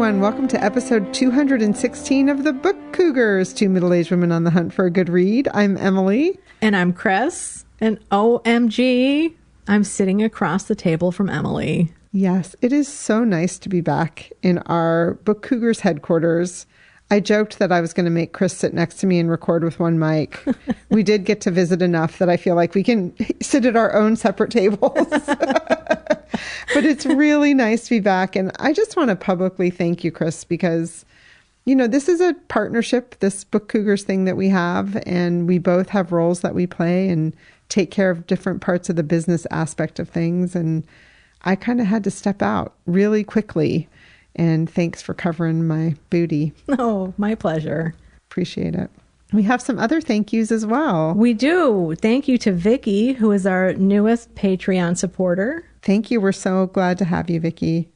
everyone. Welcome to episode 216 of the Book Cougars, two middle-aged women on the hunt for a good read. I'm Emily. And I'm Chris. And OMG, I'm sitting across the table from Emily. Yes, it is so nice to be back in our Book Cougars headquarters. I joked that I was going to make Chris sit next to me and record with one mic. We did get to visit enough that I feel like we can sit at our own separate tables. But it's really nice to be back. And I just want to publicly thank you, Chris, because, you know, this is a partnership, this Book Cougars thing that we have. And we both have roles that we play and take care of different parts of the business aspect of things. And I kind of had to step out really quickly. And thanks for covering my booty. Oh, my pleasure. Appreciate it. We have some other thank yous as well. We do. Thank you to Vicky, who is our newest Patreon supporter. Thank you. We're so glad to have you, Vicky.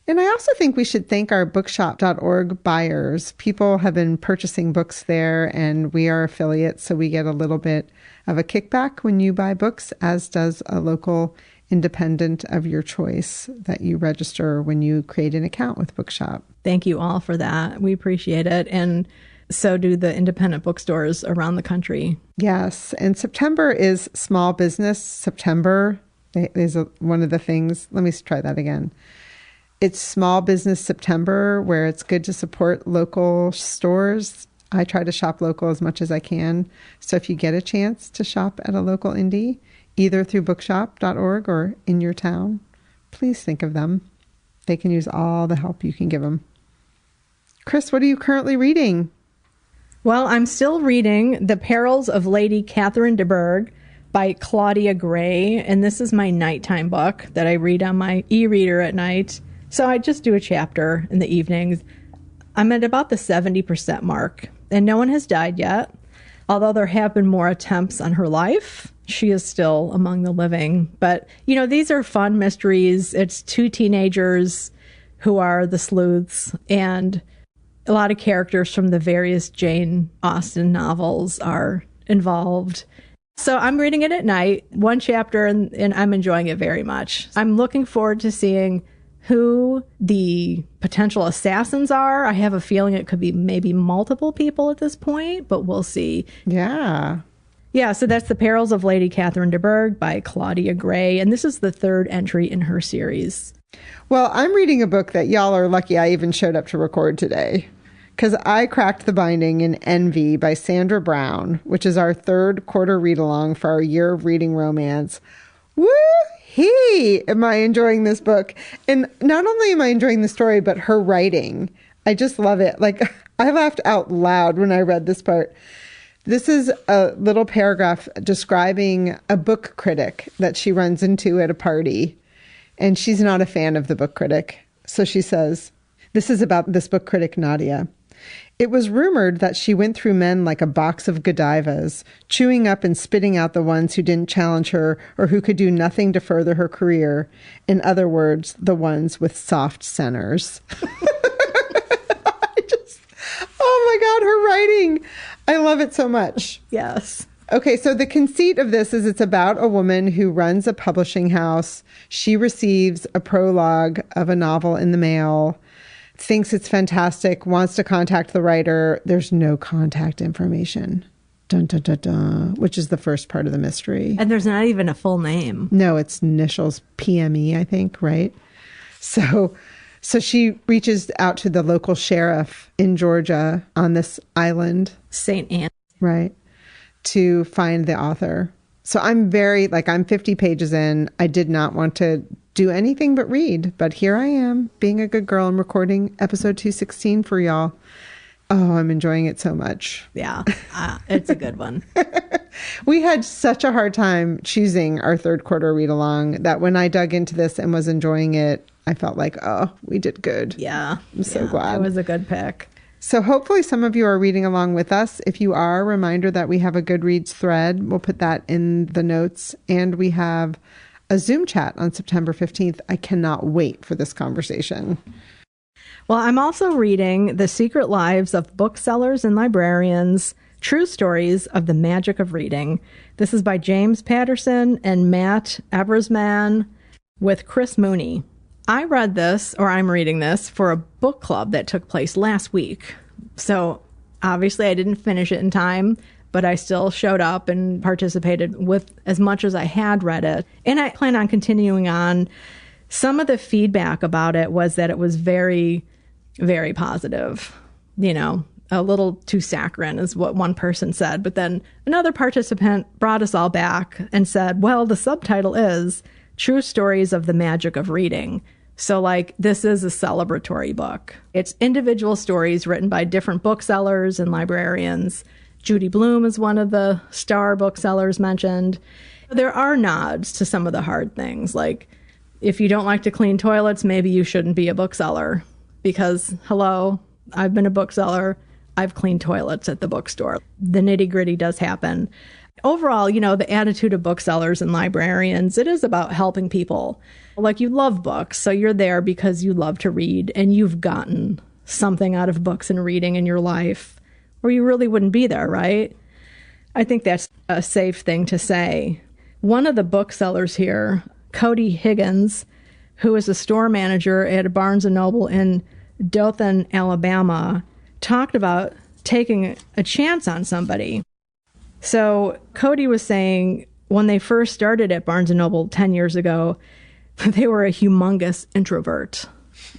And I also think we should thank our bookshop.org buyers. People have been purchasing books there, and we are affiliates, so we get a little bit of a kickback when you buy books, as does a local independent of your choice that you register when you create an account with Bookshop. Thank you all for that. We appreciate it. And so do the independent bookstores around the country. Yes. And September is Small Business September. Is one of the things. Let me try that again. It's Small Business September, where it's good to support local stores. I try to shop local as much as I can. So if you get a chance to shop at a local indie, either through bookshop.org or in your town, please think of them. They can use all the help you can give them. Chris, what are you currently reading? Well, I'm still reading The Perils of Lady Catherine de Bourgh by Claudia Gray, and this is my nighttime book that I read on my e-reader at night. So I just do a chapter in the evenings. I'm at about the 70% mark, and no one has died yet. Although there have been more attempts on her life, she is still among the living. But, you know, these are fun mysteries. It's two teenagers who are the sleuths, and a lot of characters from the various Jane Austen novels are involved. So I'm reading it at night, one chapter, and I'm enjoying it very much. I'm looking forward to seeing who the potential assassins are. I have a feeling it could be maybe multiple people at this point, but we'll see. Yeah. Yeah, so that's The Perils of Lady Catherine de Bourgh by Claudia Gray, and this is the third entry in her series. Well, I'm reading a book that y'all are lucky I even showed up to record today, because I cracked the binding in Envy by Sandra Brown, which is our third quarter read-along for our year of reading romance. Woo-hee! Am I enjoying this book? And not only am I enjoying the story, but her writing. I just love it. Like, I laughed out loud when I read this part. This is a little paragraph describing a book critic that she runs into at a party. And she's not a fan of the book critic. So she says, this is about this book critic, Nadia. It was rumored that she went through men like a box of Godivas, chewing up and spitting out the ones who didn't challenge her or who could do nothing to further her career. In other words, the ones with soft centers. Oh my God, her writing. I love it so much. Yes. Okay, so the conceit of this is it's about a woman who runs a publishing house. She receives a prologue of a novel in the mail, thinks it's fantastic, wants to contact the writer. There's no contact information. Dun, dun, dun, dun, which is the first part of the mystery. And there's not even a full name. No, it's initials PME, I think, right? So she reaches out to the local sheriff in Georgia on this island. St. Anne. Right. To find the author. So I'm 50 pages in. I did not want to do anything but read, but here I am being a good girl and recording episode 216 for y'all. Oh, I'm enjoying it so much. Yeah, it's a good one. We had such a hard time choosing our third quarter read along that when I dug into this and was enjoying it, I felt like, oh, we did good. Yeah. I'm so glad. It was a good pick. So hopefully some of you are reading along with us. If you are, a reminder that we have a Goodreads thread. We'll put that in the notes. And we have a Zoom chat on September 15th. I cannot wait for this conversation. Well, I'm also reading The Secret Lives of Booksellers and Librarians, True Stories of the Magic of Reading. This is by James Patterson and Matt Eversman with Chris Mooney. I read this, or I'm reading this, for a book club that took place last week. So obviously I didn't finish it in time, but I still showed up and participated with as much as I had read it. And I plan on continuing on. Some of the feedback about it was that it was very, very positive. You know, a little too saccharine is what one person said. But then another participant brought us all back and said, well, the subtitle is True Stories of the Magic of Reading. So, like, this is a celebratory book. It's individual stories written by different booksellers and librarians. Judy Blume is one of the star booksellers mentioned. There are nods to some of the hard things. Like, if you don't like to clean toilets, maybe you shouldn't be a bookseller. Because, hello, I've been a bookseller. I've cleaned toilets at the bookstore. The nitty-gritty does happen. Overall, you know, the attitude of booksellers and librarians, it is about helping people. Like, you love books, so you're there because you love to read, and you've gotten something out of books and reading in your life, or you really wouldn't be there, right? I think that's a safe thing to say. One of the booksellers here, Cody Higgins, who is a store manager at a Barnes & Noble in Dothan, Alabama, talked about taking a chance on somebody. So Cody was saying when they first started at Barnes & Noble 10 years ago, they were a humongous introvert,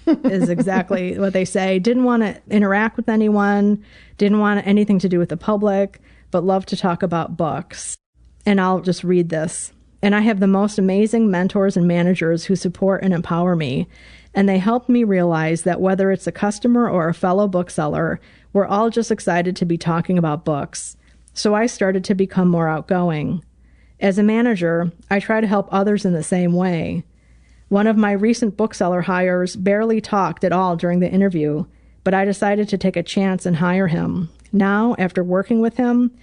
is exactly what they say. Didn't want to interact with anyone, didn't want anything to do with the public, but loved to talk about books. And I'll just read this. And I have the most amazing mentors and managers who support and empower me. And they helped me realize that whether it's a customer or a fellow bookseller, we're all just excited to be talking about books. So I started to become more outgoing. As a manager, I try to help others in the same way. One of my recent bookseller hires barely talked at all during the interview, but I decided to take a chance and hire him. Now, after working with him,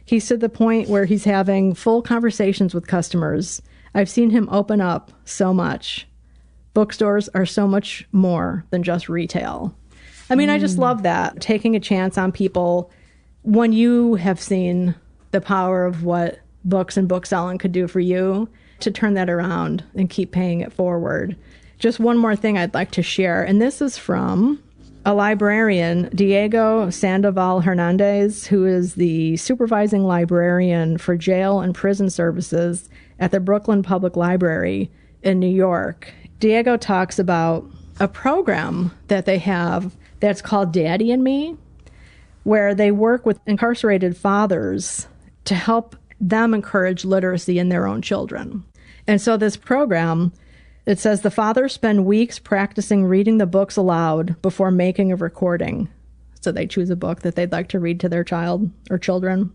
he's to the point where he's having full conversations with customers. I've seen him open up so much. Bookstores are so much more than just retail. I mean, I just love that, taking a chance on people when you have seen the power of what books and book selling could do for you, to turn that around and keep paying it forward. Just one more thing I'd like to share, and this is from a librarian, Diego Sandoval Hernandez, who is the supervising librarian for jail and prison services at the Brooklyn Public Library in New York. Diego talks about a program that they have that's called Daddy and Me, where they work with incarcerated fathers to help them encourage literacy in their own children. And so this program, it says the fathers spend weeks practicing reading the books aloud before making a recording. So they choose a book that they'd like to read to their child or children.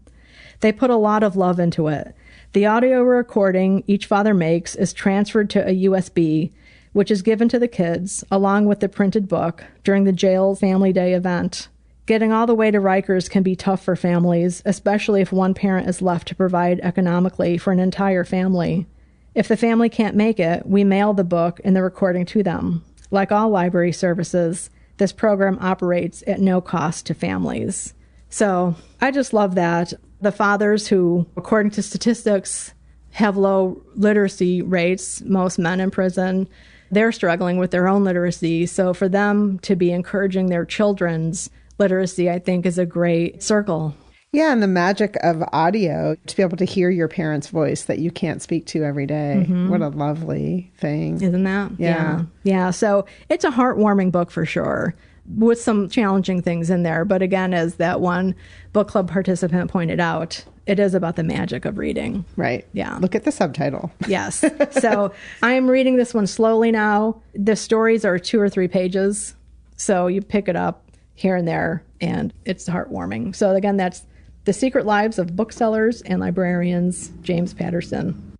They put a lot of love into it. The audio recording each father makes is transferred to a USB, which is given to the kids, along with the printed book, during the jail Family Day event. Getting all the way to Rikers can be tough for families, especially if one parent is left to provide economically for an entire family. If the family can't make it, we mail the book and the recording to them. Like all library services, this program operates at no cost to families. So I just love that. The fathers who, according to statistics, have low literacy rates, most men in prison, they're struggling with their own literacy. So for them to be encouraging their children's literacy, I think, is a great circle. Yeah, and the magic of audio, to be able to hear your parents' voice that you can't speak to every day. Mm-hmm. What a lovely thing. Isn't that? Yeah. Yeah. So it's a heartwarming book for sure, with some challenging things in there. But again, as that one book club participant pointed out, it is about the magic of reading. Right. Yeah. Look at the subtitle. Yes. So I am reading this one slowly now. The stories are 2 or 3 pages. So you pick it up here and there, and it's heartwarming. So again, that's The Secret Lives of Booksellers and Librarians, James Patterson.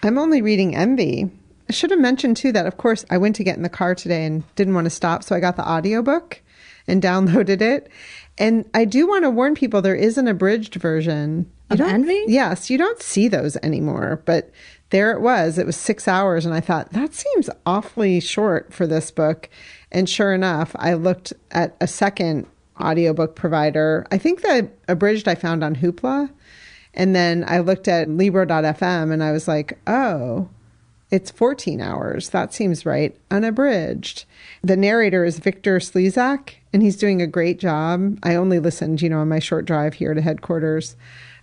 I'm only reading Envy. I should have mentioned, too, that, of course, I went to get in the car today and didn't want to stop, so I got the audiobook and downloaded it. And I do want to warn people, there is an abridged version. Of Envy? Yes, you don't see those anymore, but there it was. It was 6 hours, and I thought, that seems awfully short for this book. And sure enough, I looked at a second audiobook provider. I think the abridged I found on Hoopla. And then I looked at Libro.fm and I was like, oh, It's 14 hours. That seems right. Unabridged. The narrator is Victor Slezak, and he's doing a great job. I only listened, on my short drive here to headquarters,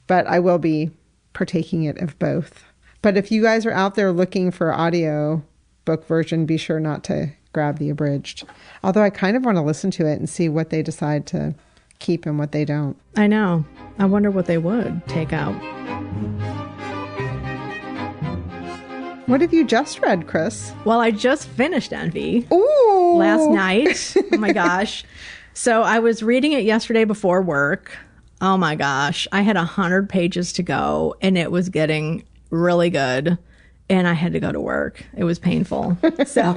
but I will be partaking it of both. But if you guys are out there looking for audio book version, be sure not to grab the abridged. Although I kind of want to listen to it and see what they decide to keep and what they don't. I know. I wonder what they would take out. What have you just read, Chris? Well, I just finished Envy. Ooh! Last night. Oh my gosh. So I was reading it yesterday before work. Oh my gosh. I had 100 pages to go and it was getting really good. And I had to go to work. It was painful. So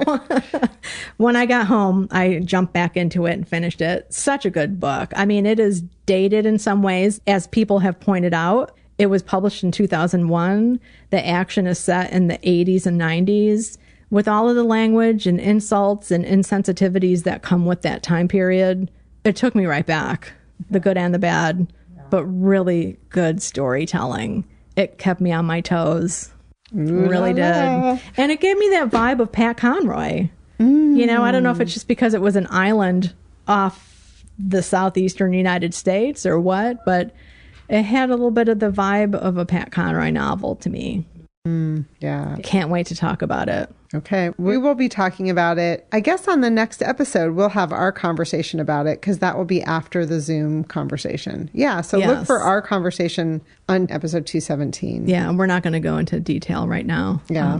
when I got home, I jumped back into it and finished it. Such a good book. I mean, it is dated in some ways, as people have pointed out. It was published in 2001. The action is set in the 80s and 90s with all of the language and insults and insensitivities that come with that time period. It took me right back, the good and the bad, but really good storytelling. It kept me on my toes. Really did. And it gave me that vibe of Pat Conroy. I don't know if it's just because it was an island off the southeastern United States or what, but it had a little bit of the vibe of a Pat Conroy novel to me. Yeah. Can't wait to talk about it. Okay. We will be talking about it. I guess on the next episode, we'll have our conversation about it because that will be after the Zoom conversation. Yeah. So look for our conversation on episode 217. Yeah. And we're not going to go into detail right now. Yeah.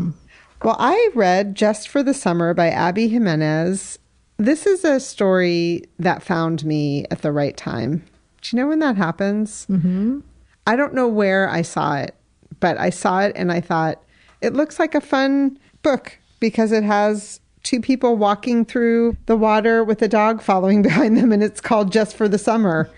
Well, I read Just for the Summer by Abby Jimenez. This is a story that found me at the right time. Do you know when that happens? Mm-hmm. I don't know where I saw it, but I saw it and I thought, it looks like a fun book because it has two people walking through the water with a dog following behind them, and it's called Just for the Summer.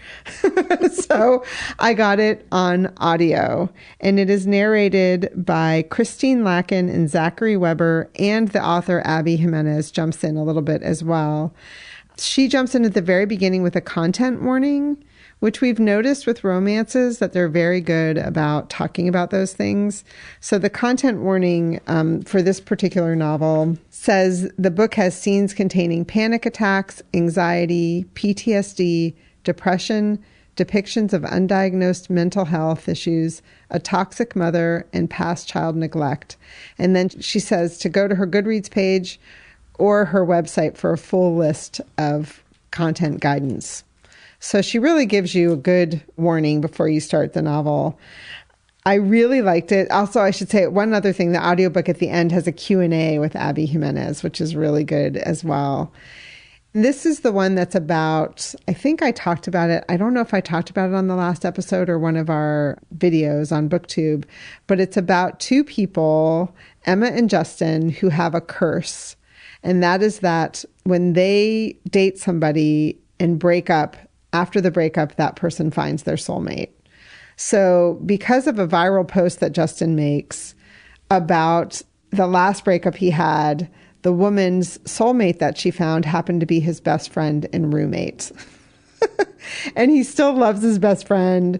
So I got it on audio, and it is narrated by Christine Lacken and Zachary Weber, and the author Abby Jimenez jumps in a little bit as well. She jumps in at the very beginning with a content warning, which we've noticed with romances that they're very good about talking about those things. So the content warning for this particular novel says the book has scenes containing panic attacks, anxiety, PTSD, depression, depictions of undiagnosed mental health issues, a toxic mother, and past child neglect. And then she says to go to her Goodreads page or her website for a full list of content guidance. So she really gives you a good warning before you start the novel. I really liked it. Also, I should say one other thing, the audiobook at the end has a Q&A with Abby Jimenez, which is really good as well. This is the one that's about, I think I talked about it. I don't know if I talked about it on the last episode or one of our videos on BookTube, but it's about two people, Emma and Justin, who have a curse. And that is that when they date somebody and break up, after the breakup, that person finds their soulmate. So because of a viral post that Justin makes about the last breakup he had, the woman's soulmate that she found happened to be his best friend and roommate. And he still loves his best friend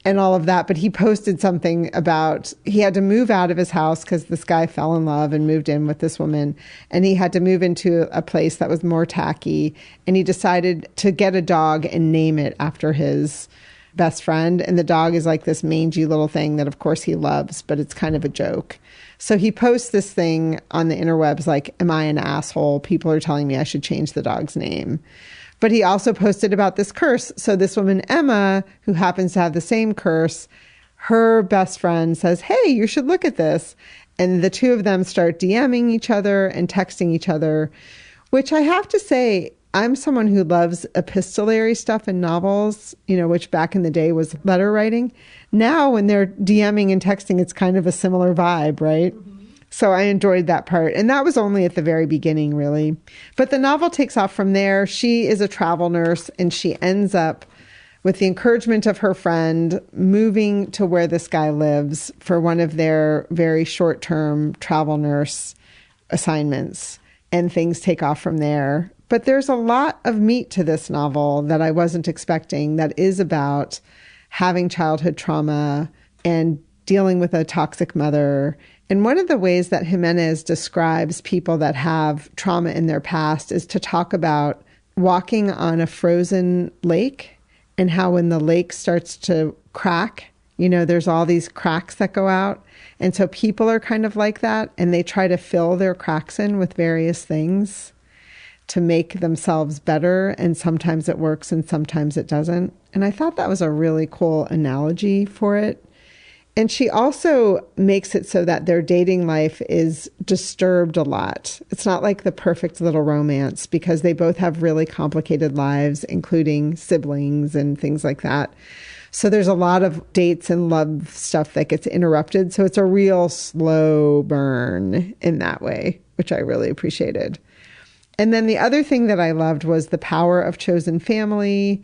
and all of that. But he posted something about he had to move out of his house because this guy fell in love and moved in with this woman. And he had to move into a place that was more tacky. And he decided to get a dog and name it after his best friend. And the dog is like this mangy little thing that, of course, he loves, but it's kind of a joke. So he posts this thing on the interwebs like, am I an asshole? People are telling me I should change the dog's name. But he also posted about this curse. So this woman, Emma, who happens to have the same curse, her best friend says, hey, you should look at this. And the two of them start DMing each other and texting each other, which I have to say, I'm someone who loves epistolary stuff in novels, which back in the day was letter writing. Now when they're DMing and texting, it's kind of a similar vibe, right? Mm-hmm. So I enjoyed that part. And that was only at the very beginning, really. But the novel takes off from there. She is a travel nurse, and she ends up, with the encouragement of her friend, moving to where this guy lives for one of their very short-term travel nurse assignments. And things take off from there. But there's a lot of meat to this novel that I wasn't expecting that is about having childhood trauma and dealing with a toxic mother And one of the ways that Jimenez describes people that have trauma in their past is to talk about walking on a frozen lake and how when the lake starts to crack, there's all these cracks that go out. And so people are kind of like that, and they try to fill their cracks in with various things to make themselves better. And sometimes it works and sometimes it doesn't. And I thought that was a really cool analogy for it. And she also makes it so that their dating life is disturbed a lot. It's not like the perfect little romance because they both have really complicated lives, including siblings and things like that. So there's a lot of dates and love stuff that gets interrupted. So it's a real slow burn in that way, which I really appreciated. And then the other thing that I loved was the power of chosen family.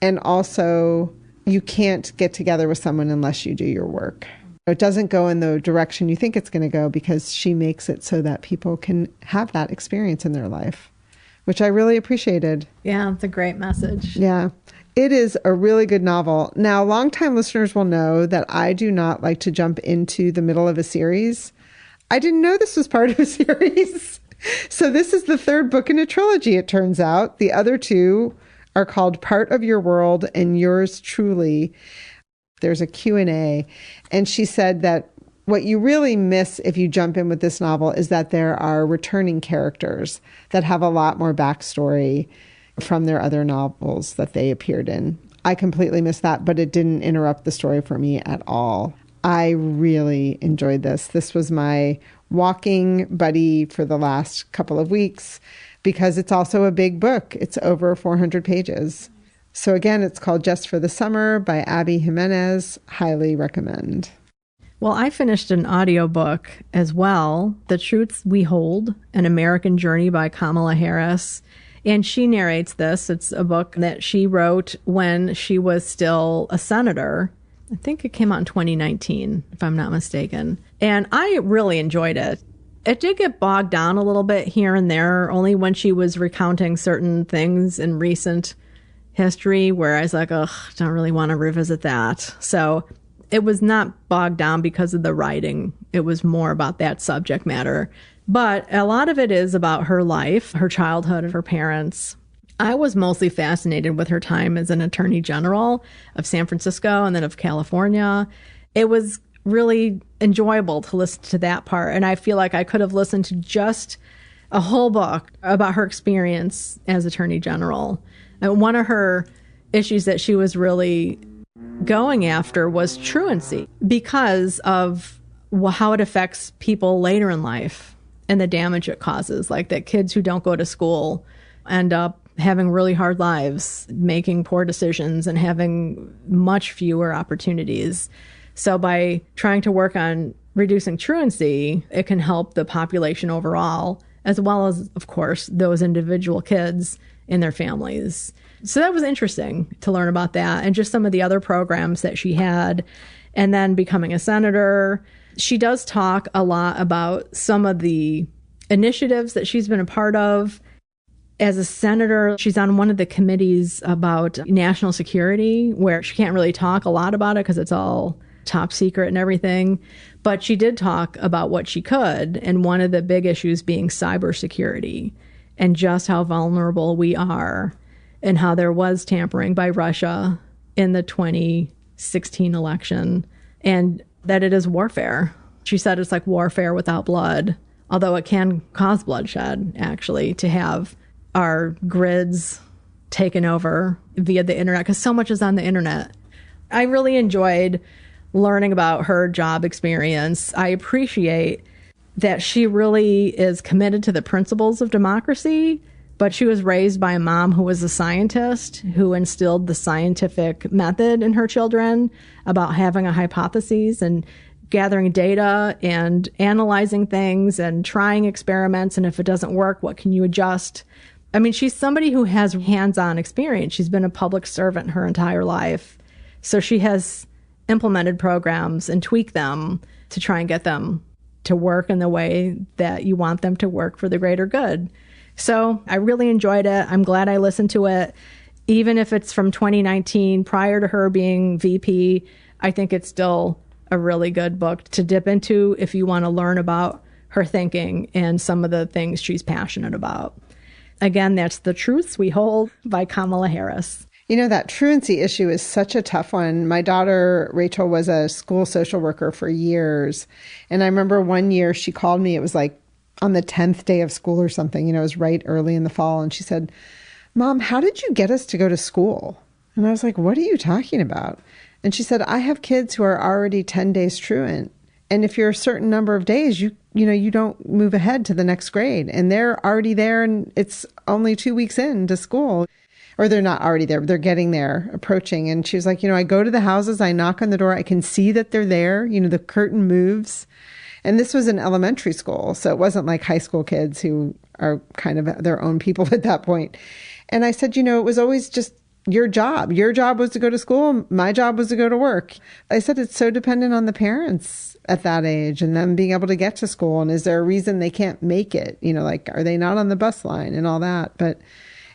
And also, you can't get together with someone unless you do your work. It doesn't go in the direction you think it's going to go because she makes it so that people can have that experience in their life, which I really appreciated. Yeah, it's a great message. Yeah. It is a really good novel. Now, longtime listeners will know that I do not like to jump into the middle of a series. I didn't know this was part of a series. So this is the third book in a trilogy, it turns out. The other two are called Part of Your World and Yours Truly. There's a Q&A. And she said that what you really miss if you jump in with this novel is that there are returning characters that have a lot more backstory from their other novels that they appeared in. I completely missed that, but it didn't interrupt the story for me at all. I really enjoyed this. This was my walking buddy for the last couple of weeks because it's also a big book. It's over 400 pages. So again, it's called Just for the Summer by Abby Jimenez. Highly recommend. Well, I finished an audiobook as well, The Truths We Hold, An American Journey by Kamala Harris. And she narrates this. It's a book that she wrote when she was still a senator. I think it came out in 2019, if I'm not mistaken. And I really enjoyed it. It did get bogged down a little bit here and there, only when she was recounting certain things in recent history where I was like, ugh, don't really want to revisit that. So it was not bogged down because of the writing. It was more about that subject matter. But a lot of it is about her life, her childhood, and her parents. I was mostly fascinated with her time as an attorney general of San Francisco and then of California. It was really enjoyable to listen to that part. And I feel like I could have listened to just a whole book about her experience as attorney general. And one of her issues that she was really going after was truancy because of how it affects people later in life and the damage it causes. Like that kids who don't go to school end up having really hard lives, making poor decisions, and having much fewer opportunities. So by trying to work on reducing truancy, it can help the population overall, as well as, of course, those individual kids and their families. So that was interesting to learn about that and just some of the other programs that she had. And then becoming a senator, she does talk a lot about some of the initiatives that she's been a part of. As a senator, she's on one of the committees about national security, where she can't really talk a lot about it because it's all top secret and everything. But she did talk about what she could, and one of the big issues being cybersecurity and just how vulnerable we are and how there was tampering by Russia in the 2016 election and that it is warfare. She said it's like warfare without blood, although it can cause bloodshed, actually, to have our grids taken over via the internet, because so much is on the internet. I really enjoyed learning about her job experience. I appreciate that she really is committed to the principles of democracy, but she was raised by a mom who was a scientist who instilled the scientific method in her children about having a hypothesis and gathering data and analyzing things and trying experiments. And if it doesn't work, what can you adjust? I mean, she's somebody who has hands-on experience. She's been a public servant her entire life. So she has implemented programs and tweaked them to try and get them to work in the way that you want them to work for the greater good. So I really enjoyed it. I'm glad I listened to it. Even if it's from 2019, prior to her being VP, I think it's still a really good book to dip into if you want to learn about her thinking and some of the things she's passionate about. Again, that's The Truths We Hold by Kamala Harris. You know, that truancy issue is such a tough one. My daughter, Rachel, was a school social worker for years. And I remember one year she called me, it was like on the 10th day of school or something, you know, it was right early in the fall. And she said, Mom, how did you get us to go to school? And I was like, what are you talking about? And she said, I have kids who are already 10 days truant. And if you're a certain number of days, you don't move ahead to the next grade. And they're already there and it's only 2 weeks into school. Or they're not already there, but they're getting there, approaching. And she was like, I go to the houses, I knock on the door, I can see that they're there. The curtain moves. And this was in elementary school. So it wasn't like high school kids who are kind of their own people at that point. And I said, it was always just your job. Your job was to go to school. My job was to go to work. I said, it's so dependent on the parents at that age and them being able to get to school. And is there a reason they can't make it? Like, are they not on the bus line and all that? But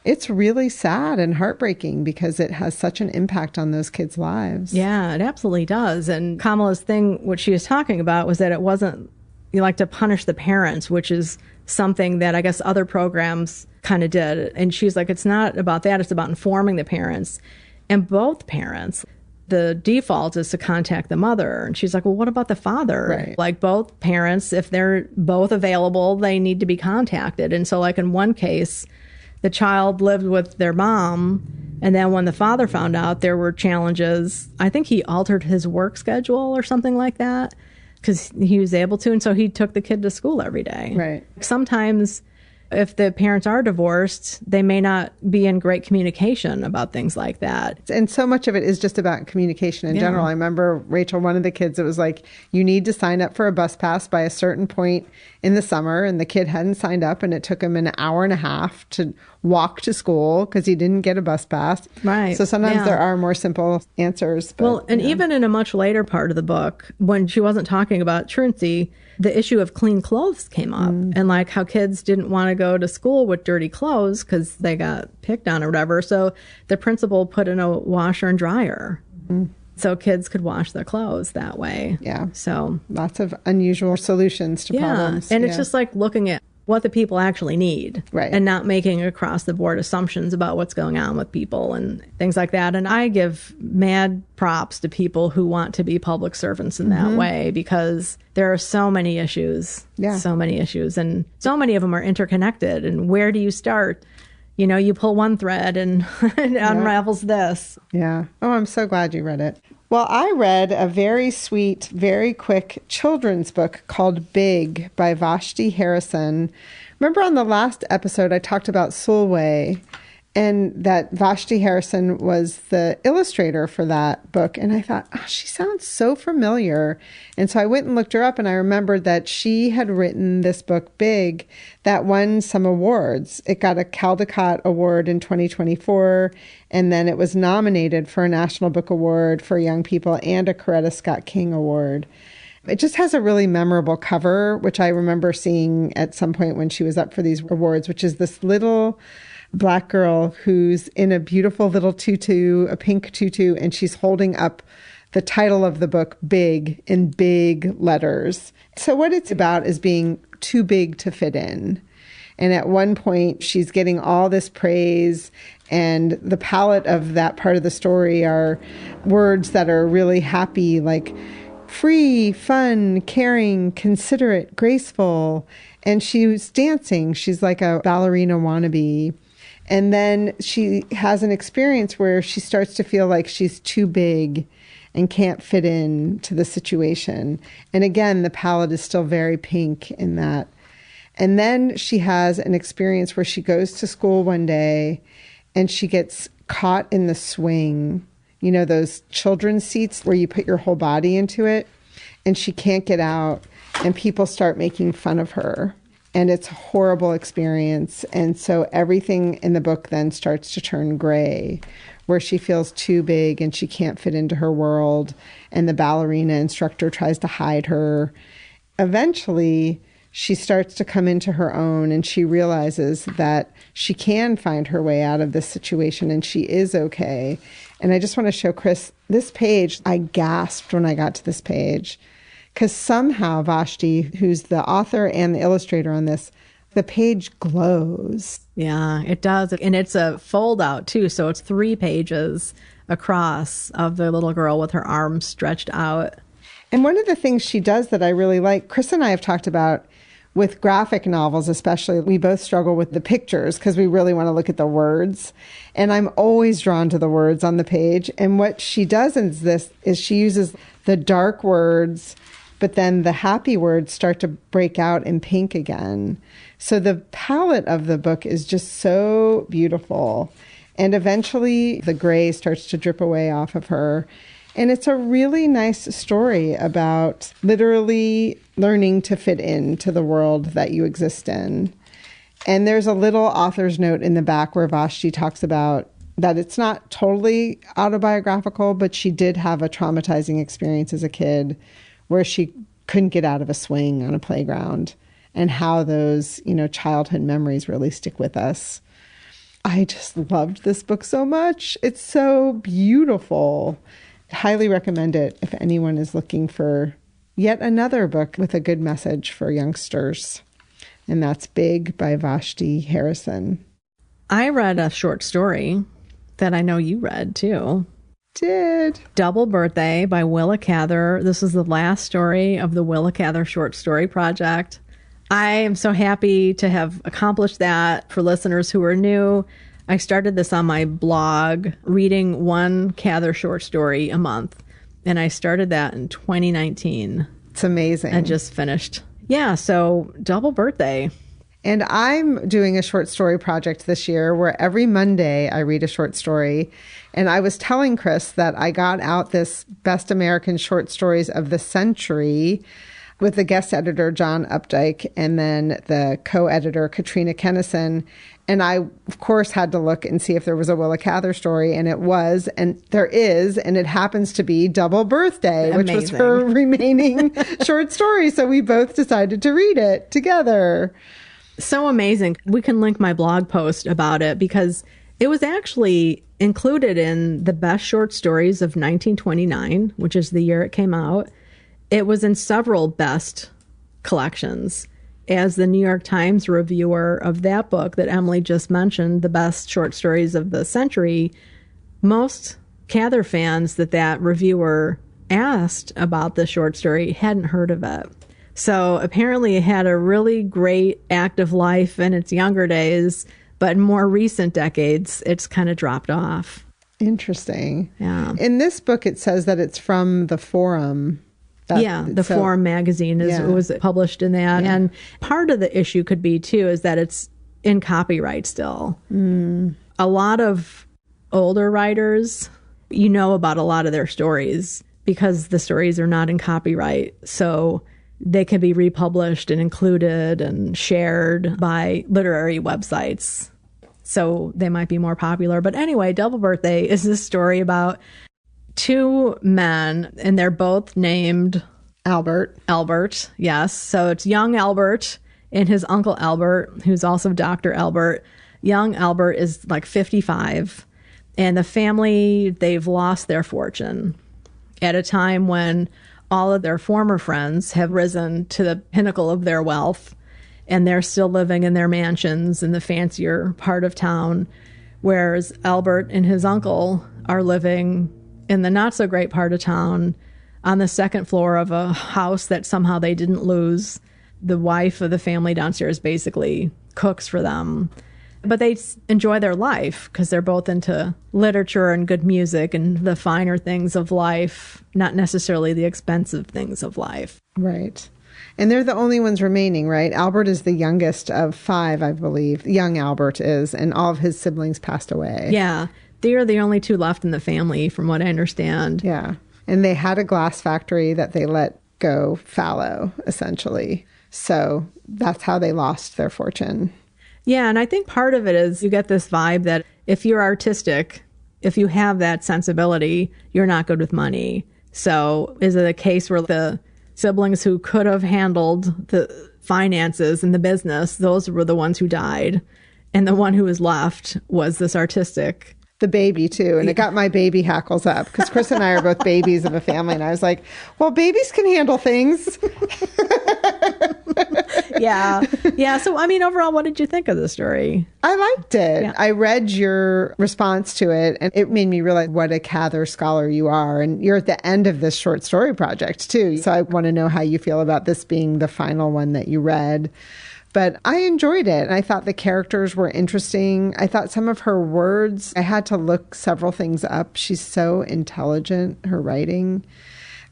it's really sad and heartbreaking because it has such an impact on those kids' lives. Yeah, it absolutely does. And Kamala's thing, what she was talking about was that it wasn't, you like to punish the parents, which is something that I guess other programs kind of did. And she's like, it's not about that. It's about informing the parents. And both parents, the default is to contact the mother. And she's like, well, what about the father? Right. Like both parents, if they're both available, they need to be contacted. And so like in one case, the child lived with their mom, and then when the father found out there were challenges, I think he altered his work schedule or something like that because he was able to, and so he took the kid to school every day. Right. Sometimes if the parents are divorced, they may not be in great communication about things like that. And so much of it is just about communication in general. I remember, Rachel, one of the kids, it was like, you need to sign up for a bus pass by a certain point in the summer. And the kid hadn't signed up and it took him an hour and a half to walk to school because he didn't get a bus pass. Right. So sometimes there are more simple answers. But, well, and even in a much later part of the book, when she wasn't talking about truancy, the issue of clean clothes came up and like how kids didn't want to go to school with dirty clothes because they got picked on or whatever. So the principal put in a washer and dryer so kids could wash their clothes that way. Yeah. So lots of unusual solutions to problems. And it's just like looking at what the people actually need, right, and not making across the board assumptions about what's going on with people and things like that. And I give mad props to people who want to be public servants in that way because there are so many issues, so many issues, and so many of them are interconnected. And where do you start? You pull one thread and it unravels this. Yeah. Oh, I'm so glad you read it. Well, I read a very sweet, very quick children's book called Big by Vashti Harrison. Remember on the last episode, I talked about Sulway and that Vashti Harrison was the illustrator for that book. And I thought, she sounds so familiar. And so I went and looked her up and I remembered that she had written this book, Big, that won some awards. It got a Caldecott Award in 2024. And then it was nominated for a National Book Award for young people and a Coretta Scott King Award. It just has a really memorable cover, which I remember seeing at some point when she was up for these awards, which is this little Black girl who's in a beautiful little tutu, a pink tutu, and she's holding up the title of the book, Big, in big letters. So what it's about is being too big to fit in. And at one point, she's getting all this praise, and the palette of that part of the story are words that are really happy, like free, fun, caring, considerate, graceful. And she's dancing. She's like a ballerina wannabe. And then she has an experience where she starts to feel like she's too big and can't fit in to the situation. And again, the palette is still very pink in that. And then she has an experience where she goes to school one day and she gets caught in the swing, those children's seats where you put your whole body into it, and she can't get out, and people start making fun of her. And it's a horrible experience. And so everything in the book then starts to turn gray, where she feels too big and she can't fit into her world. And the ballerina instructor tries to hide her. Eventually, she starts to come into her own, and she realizes that she can find her way out of this situation and she is okay. And I just want to show Chris this page. I gasped when I got to this page because somehow Vashti, who's the author and the illustrator on this, the page glows. Yeah, it does. And it's a fold out too. So it's 3 pages across of the little girl with her arms stretched out. And one of the things she does that I really like, Chris and I have talked about with graphic novels, especially, we both struggle with the pictures because we really want to look at the words. And I'm always drawn to the words on the page. And what she does is she uses the dark words, but then the happy words start to break out in pink again. So the palette of the book is just so beautiful. And eventually the gray starts to drip away off of her. And it's a really nice story about literally learning to fit into the world that you exist in. And there's a little author's note in the back where Vashti talks about that it's not totally autobiographical, but she did have a traumatizing experience as a kid where she couldn't get out of a swing on a playground, and how those, childhood memories really stick with us. I just loved this book so much. It's so beautiful. Highly recommend it if anyone is looking for yet another book with a good message for youngsters. And that's Big by Vashti Harrison. I read a short story that I know you read too. Did. Double Birthday by Willa Cather. This is the last story of the Willa Cather short story project. I am so happy to have accomplished that. For listeners who are new, I started this on my blog, reading one Cather short story a month. And I started that in 2019. It's amazing. I just finished. Yeah, so Double Birthday. And I'm doing a short story project this year where every Monday I read a short story. And I was telling Chris that I got out this Best American Short Stories of the Century with the guest editor, John Updike, and then the co-editor, Katrina Kennison. And I, of course, had to look and see if there was a Willa Cather story, and it was, and there is, and it happens to be Double Birthday, Amazing. Which was her remaining short story. So we both decided to read it together. So amazing. We can link my blog post about it because it was actually included in the best short stories of 1929, which is the year it came out. It was in several best collections. As the New York Times reviewer of that book that Emily just mentioned, the best short stories of the century, most Cather fans that reviewer asked about the short story hadn't heard of it. So apparently it had a really great active life in its younger days, but in more recent decades, it's kind of dropped off. Interesting. Yeah. In this book, it says that it's from the Forum. Forum magazine was published in that. Yeah. And part of the issue could be, too, is that it's in copyright still. Mm. A lot of older writers, about a lot of their stories because the stories are not in copyright. So they can be republished and included and shared by literary websites. So they might be more popular. But anyway, Double Birthday is this story about 2 men, and they're both named Albert. Albert, yes. So it's young Albert and his uncle Albert, who's also Dr. Albert. Young Albert is like 55, and the family, they've lost their fortune at a time when all of their former friends have risen to the pinnacle of their wealth, and they're still living in their mansions in the fancier part of town, whereas Albert and his uncle are living in the not so great part of town on the second floor of a house that somehow they didn't lose. The wife of the family downstairs basically cooks for them. But they enjoy their life because they're both into literature and good music and the finer things of life, not necessarily the expensive things of life. Right. And they're the only ones remaining, right? Albert is the youngest of 5, I believe. Young Albert is, and all of his siblings passed away. Yeah. They are the only 2 left in the family, from what I understand. Yeah. And they had a glass factory that they let go fallow, essentially. So that's how they lost their fortune. Yeah, and I think part of it is you get this vibe that if you're artistic, if you have that sensibility, you're not good with money. So is it a case where the siblings who could have handled the finances and the business, those were the ones who died. And the one who was left was this artistic. The baby, too. And it got my baby hackles up because Chris and I are both babies of a family. And I was like, well, babies can handle things. Yeah. Yeah. So, I mean, overall, what did you think of the story? I liked it. Yeah. I read your response to it, and it made me realize what a Cather scholar you are. And you're at the end of this short story project, too. So I want to know how you feel about this being the final one that you read. But I enjoyed it. I thought the characters were interesting. I thought some of her words, I had to look several things up. She's so intelligent, her writing.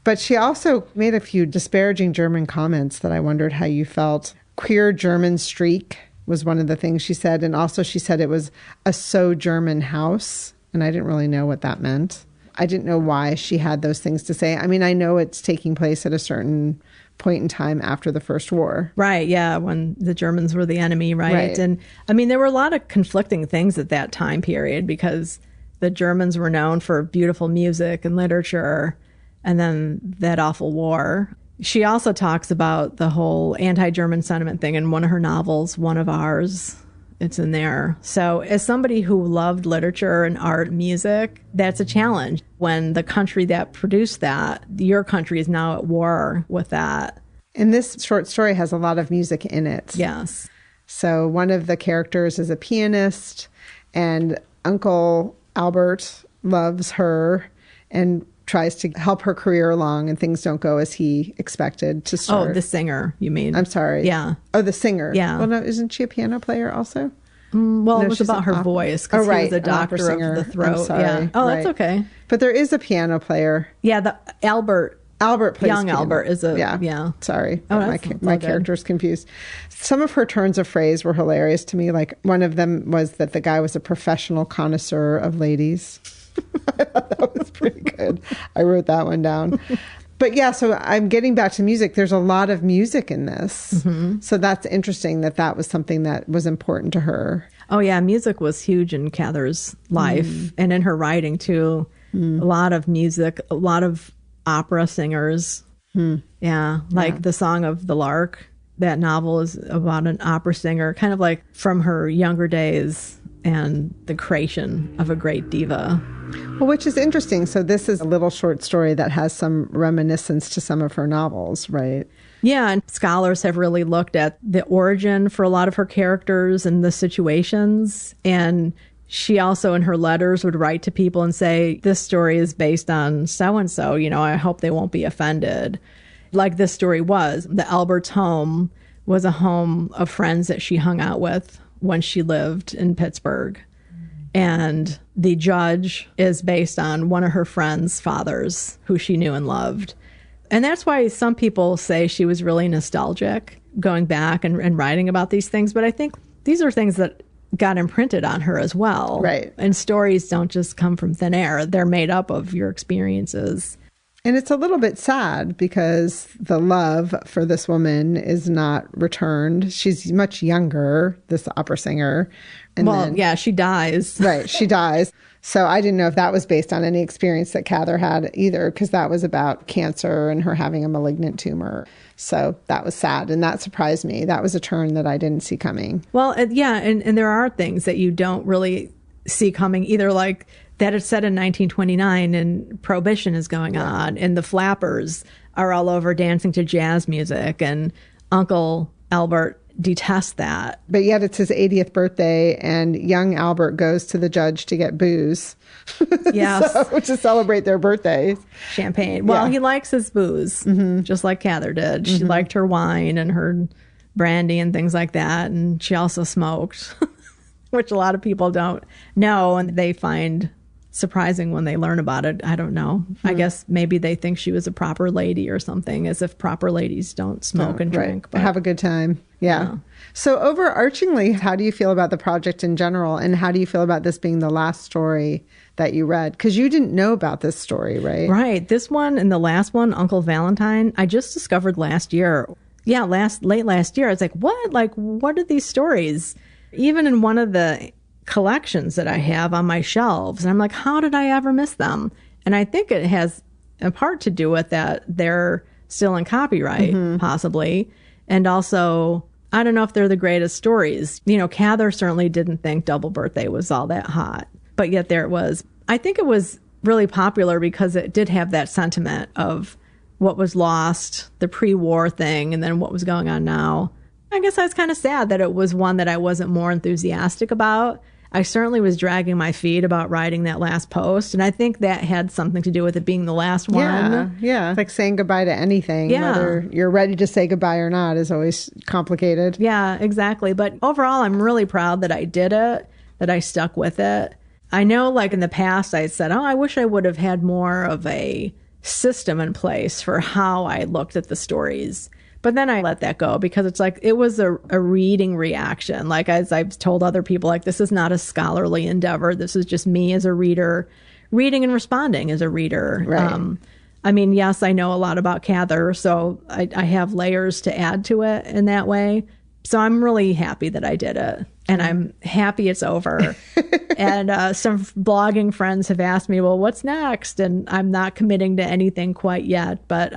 But she also made a few disparaging German comments that I wondered how you felt. Queer German streak was one of the things she said. And also she said it was a so German house. And I didn't really know what that meant. I didn't know why she had those things to say. I mean, I know it's taking place at a certain point in time after the First War. Right, yeah, when the Germans were the enemy, right? And I mean, there were a lot of conflicting things at that time period because the Germans were known for beautiful music and literature, and then that awful war. She also talks about the whole anti-German sentiment thing in one of her novels, One of Ours. It's in there. So as somebody who loved literature and art and music, that's a challenge when the country that produced that, your country, is now at war with that. And this short story has a lot of music in it. Yes. So one of the characters is a pianist, and Uncle Albert loves her and tries to help her career along, and things don't go as he expected to start. Oh, the singer, you mean? I'm sorry. Yeah. Oh, the singer. Yeah. Well, no, isn't she a piano player also? Well, No, it was she's about her voice because he was a doctor of the throat. I'm sorry. Yeah. Oh, that's Right. okay. But there is a piano player. Yeah, the Albert Albert plays young piano. Albert is a yeah. Sorry, Oh, my that's my all good. character's confused. Some of her turns of phrase were hilarious to me. Like one of them was that the guy was a professional connoisseur of ladies. I thought that was pretty good. I wrote that one down. But yeah, so I'm getting back to music. There's a lot of music in this. Mm-hmm. So that's interesting that was something that was important to her. Oh, yeah. Music was huge in Cather's life and in her writing, too. A lot of music, a lot of opera singers. Yeah. Like The Song of the Lark. That novel is about an opera singer, kind of like from her younger days and the creation of a great diva. Well, which is interesting. So this is a little short story that has some reminiscence to some of her novels, right? Yeah, and scholars have really looked at the origin for a lot of her characters and the situations. And she also, in her letters, would write to people and say, this story is based on so-and-so. You know, I hope they won't be offended. Like this story was. The Albert's home was a home of friends that she hung out with when she lived in Pittsburgh. And the judge is based on one of her friends' fathers who she knew and loved. And that's why some people say she was really nostalgic going back and writing about these things. But I think these are things that got imprinted on her as well. Right. And stories don't just come from thin air. They're made up of your experiences. And it's a little bit sad because the love for this woman is not returned. She's much younger, this opera singer. And Yeah, she dies. Right, she dies. So I didn't know if that was based on any experience that Cather had either, because that was about cancer and her having a malignant tumor. So that was sad, and that surprised me. That was a turn that I didn't see coming. Well, yeah, and there are things that you don't really see coming either, like that it's set in 1929 and Prohibition is going on, and the Flappers are all over dancing to jazz music, and Uncle Albert detests that. But yet it's his 80th birthday, and young Albert goes to the judge to get booze. Yes. To celebrate their birthdays. Champagne. Well, he likes his booze, just like Cather did. She liked her wine and her brandy and things like that, and she also smoked, which a lot of people don't know, and they find surprising when they learn about it. I don't know. I guess maybe they think she was a proper lady or something, as if proper ladies don't smoke and drink. But have a good time. Yeah. So overarchingly, how do you feel about the project in general? And how do you feel about this being the last story that you read? Because you didn't know about this story, right? Right. This one and the last one, Uncle Valentine, I just discovered last year. Yeah, late last year. I was like, what? Like, what are these stories? Even in one of the collections that I have on my shelves. And I'm like, how did I ever miss them? And I think it has a part to do with that they're still in copyright, possibly. And also, I don't know if they're the greatest stories. You know, Cather certainly didn't think Double Birthday was all that hot, but yet there it was. I think it was really popular because it did have that sentiment of what was lost, the pre-war thing, and then what was going on now. I guess I was kind of sad that it was one that I wasn't more enthusiastic about. I certainly was dragging my feet about writing that last post, and I think that had something to do with it being the last one. Yeah. It's like saying goodbye to anything, whether you're ready to say goodbye or not, is always complicated. Yeah, exactly. But overall, I'm really proud that I did it, that I stuck with it. I know, like in the past, I said, I wish I would have had more of a system in place for how I looked at the stories. But then I let that go because it's like, it was a reading reaction. Like, as I've told other people, like, this is not a scholarly endeavor. This is just me as a reader, reading and responding as a reader. Right. I mean, yes, I know a lot about Cather, so I have layers to add to it in that way. So I'm really happy that I did it. And I'm happy it's over. And some blogging friends have asked me, well, what's next? And I'm not committing to anything quite yet. But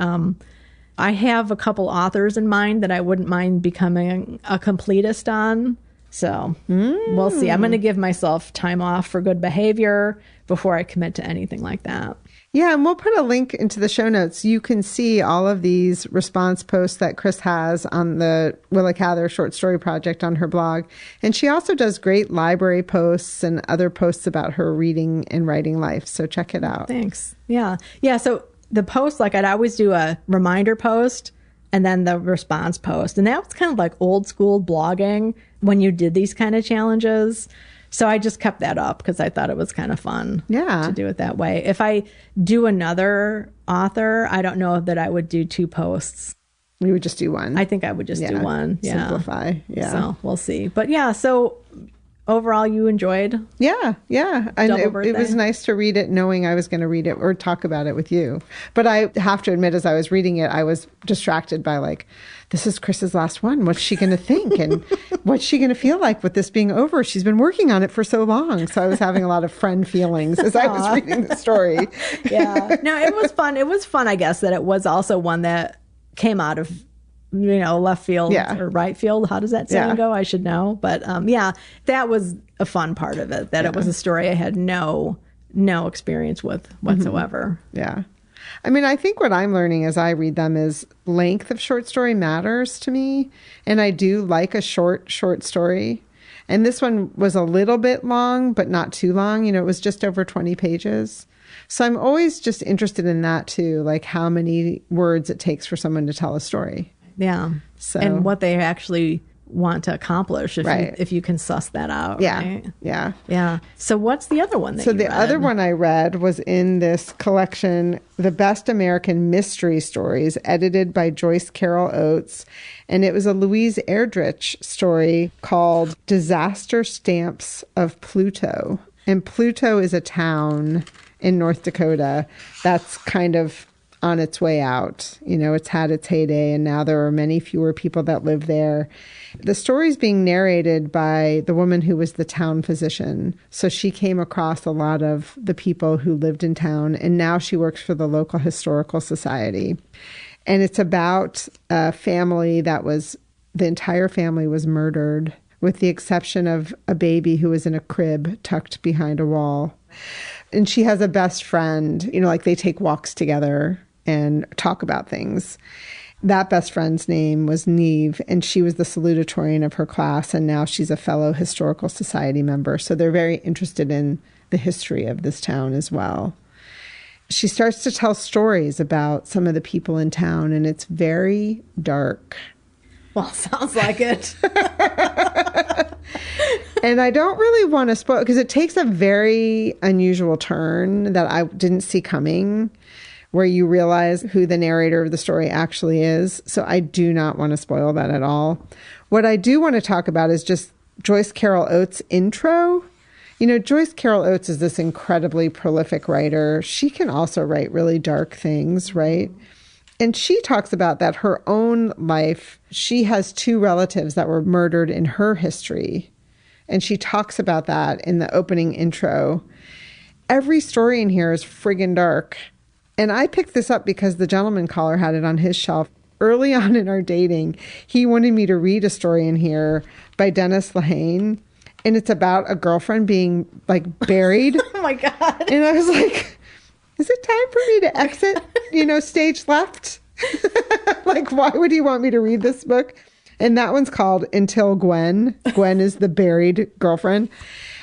I have a couple authors in mind that I wouldn't mind becoming a completist on. So we'll see. I'm going to give myself time off for good behavior before I commit to anything like that. Yeah, and we'll put a link into the show notes. You can see all of these response posts that Chris has on the Willa Cather short story project on her blog. And she also does great library posts and other posts about her reading and writing life. So check it out. Thanks. Yeah. Yeah. So the post, like, I'd always do a reminder post and then the response post. And that was kind of like old school blogging when you did these kind of challenges. So I just kept that up because I thought it was kind of fun to do it that way. If I do another author, I don't know that I would do 2 posts. You would just do one. I think I would just do one. Yeah. Simplify. Yeah. So we'll see. But yeah, so overall, you enjoyed? Yeah. And it was nice to read it knowing I was going to read it or talk about it with you. But I have to admit, as I was reading it, I was distracted by, like, this is Chris's last one. What's she going to think? And what's she going to feel like with this being over? She's been working on it for so long. So I was having a lot of friend feelings as I was reading the story. Yeah. No, it was fun. It was fun, I guess, that it was also one that came out of, you know, left field or right field. How does that saying go? I should know. But that was a fun part of it, that it was a story I had no experience with whatsoever. Yeah. I mean, I think what I'm learning as I read them is length of short story matters to me. And I do like a short story. And this one was a little bit long, but not too long. You know, it was just over 20 pages. So I'm always just interested in that too, like how many words it takes for someone to tell a story. Yeah. So, and what they actually want to accomplish if you can suss that out. Yeah. Right? Yeah. So what's the other one that you read? Other one I read was in this collection, The Best American Mystery Stories, edited by Joyce Carol Oates. And it was a Louise Erdrich story called Disaster Stamps of Pluto. And Pluto is a town in North Dakota that's kind of on its way out. You know, it's had its heyday and now there are many fewer people that live there. The story is being narrated by the woman who was the town physician. So she came across a lot of the people who lived in town, and now she works for the local historical society. And it's about a family the entire family was murdered, with the exception of a baby who was in a crib tucked behind a wall. And she has a best friend, you know, like they take walks together and talk about things. That best friend's name was Neve, and she was the salutatorian of her class, and now she's a fellow historical society member. So they're very interested in the history of this town as well. She starts to tell stories about some of the people in town, and it's very dark. Well, sounds like it. And I don't really want to spoil, because it takes a very unusual turn that I didn't see coming, where you realize who the narrator of the story actually is. So I do not want to spoil that at all. What I do want to talk about is just Joyce Carol Oates' intro. You know, Joyce Carol Oates is this incredibly prolific writer. She can also write really dark things, right? And she talks about that her own life. She has 2 relatives that were murdered in her history. And she talks about that in the opening intro. Every story in here is friggin' dark. And I picked this up because the gentleman caller had it on his shelf. early on in our dating, he wanted me to read a story in here by Dennis Lehane. And it's about a girlfriend being like buried. Oh my God. And I was like, is it time for me to exit, stage left? Like, why would he want me to read this book? And that one's called Until Gwen. Gwen is the buried girlfriend.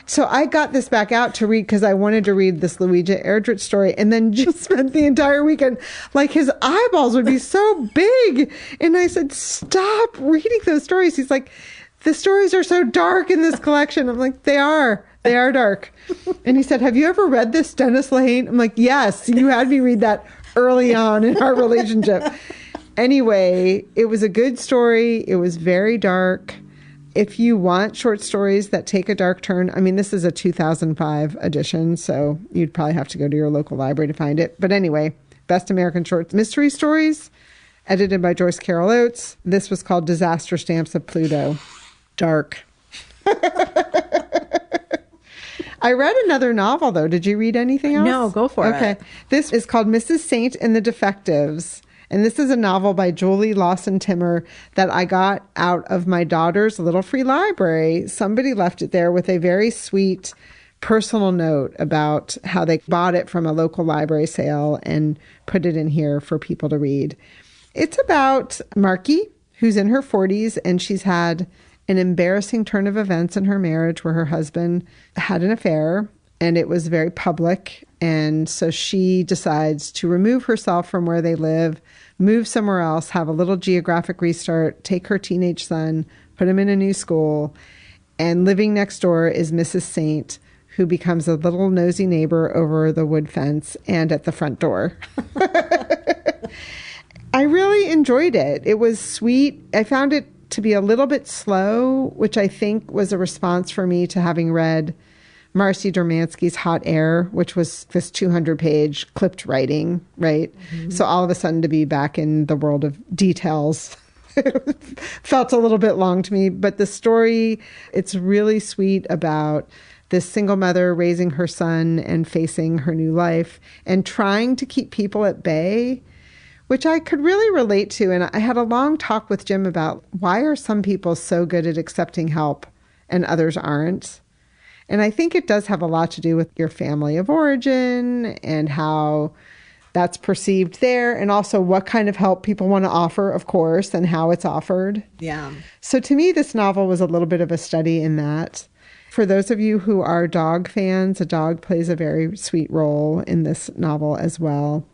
So I got this back out to read because I wanted to read this Louise Erdrich story, and then just spent the entire weekend, like, his eyeballs would be so big. And I said, stop reading those stories. He's like, the stories are so dark in this collection. I'm like, they are dark. And he said, have you ever read this, Dennis Lehane? I'm like, yes, you had me read that early on in our relationship. Anyway, it was a good story. It was very dark. If you want short stories that take a dark turn, I mean, this is a 2005 edition, so you'd probably have to go to your local library to find it. But anyway, Best American Short Mystery Stories, edited by Joyce Carol Oates. This was called Disaster Stamps of Pluto. Dark. I read another novel, though. Did you read anything else? No, go for it. Okay. This is called Mrs. Saint and the Defectives. And this is a novel by Julie Lawson Timmer that I got out of my daughter's little free library. Somebody left it there with a very sweet personal note about how they bought it from a local library sale and put it in here for people to read. It's about Marky, who's in her 40s, and she's had an embarrassing turn of events in her marriage where her husband had an affair, and it was very public. And so she decides to remove herself from where they live, move somewhere else, have a little geographic restart, take her teenage son, put him in a new school. And living next door is Mrs. Saint, who becomes a little nosy neighbor over the wood fence and at the front door. I really enjoyed it. It was sweet. I found it to be a little bit slow, which I think was a response for me to having read Marcy Dermansky's Hot Air, which was this 200-page clipped writing, right? Mm-hmm. So all of a sudden to be back in the world of details felt a little bit long to me. But the story, it's really sweet about this single mother raising her son and facing her new life and trying to keep people at bay, which I could really relate to. And I had a long talk with Jim about why are some people so good at accepting help and others aren't? And I think it does have a lot to do with your family of origin and how that's perceived there, and also what kind of help people want to offer, of course, and how it's offered. Yeah. So to me, this novel was a little bit of a study in that. For those of you who are dog fans, a dog plays a very sweet role in this novel as well.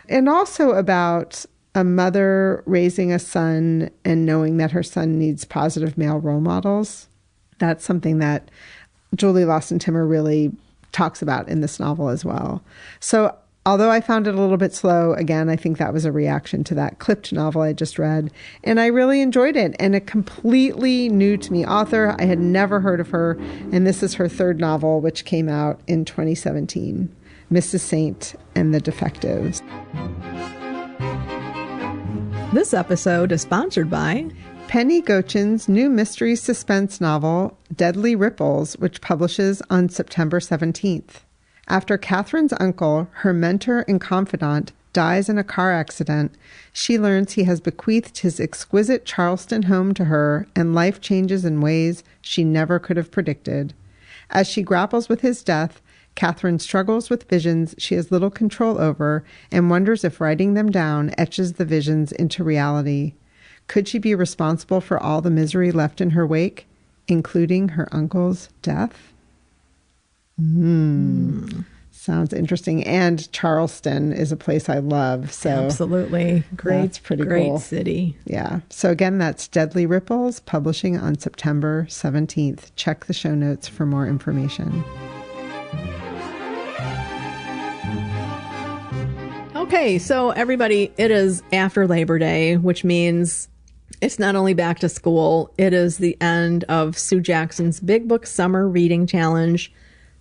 And also about a mother raising a son and knowing that her son needs positive male role models. That's something that Julie Lawson Timmer really talks about in this novel as well. So although I found it a little bit slow, again, I think that was a reaction to that clipped novel I just read. And I really enjoyed it. And a completely new to me author. I had never heard of her. And this is her third novel, which came out in 2017, Mrs. Saint and the Defectives. This episode is sponsored by Penny Gochin's new mystery suspense novel, Deadly Ripples, which publishes on September 17th. After Catherine's uncle, her mentor and confidant, dies in a car accident, she learns he has bequeathed his exquisite Charleston home to her, and life changes in ways she never could have predicted. As she grapples with his death, Catherine struggles with visions she has little control over and wonders if writing them down etches the visions into reality. Could she be responsible for all the misery left in her wake, including her uncle's death? Sounds interesting. And Charleston is a place I love. So absolutely. Great, pretty great cool. City. Yeah. So again, that's Deadly Ripples, publishing on September 17th. Check the show notes for more information. Okay, so everybody, it is after Labor Day, which means it's not only back to school, it is the end of Sue Jackson's Big Book Summer Reading Challenge.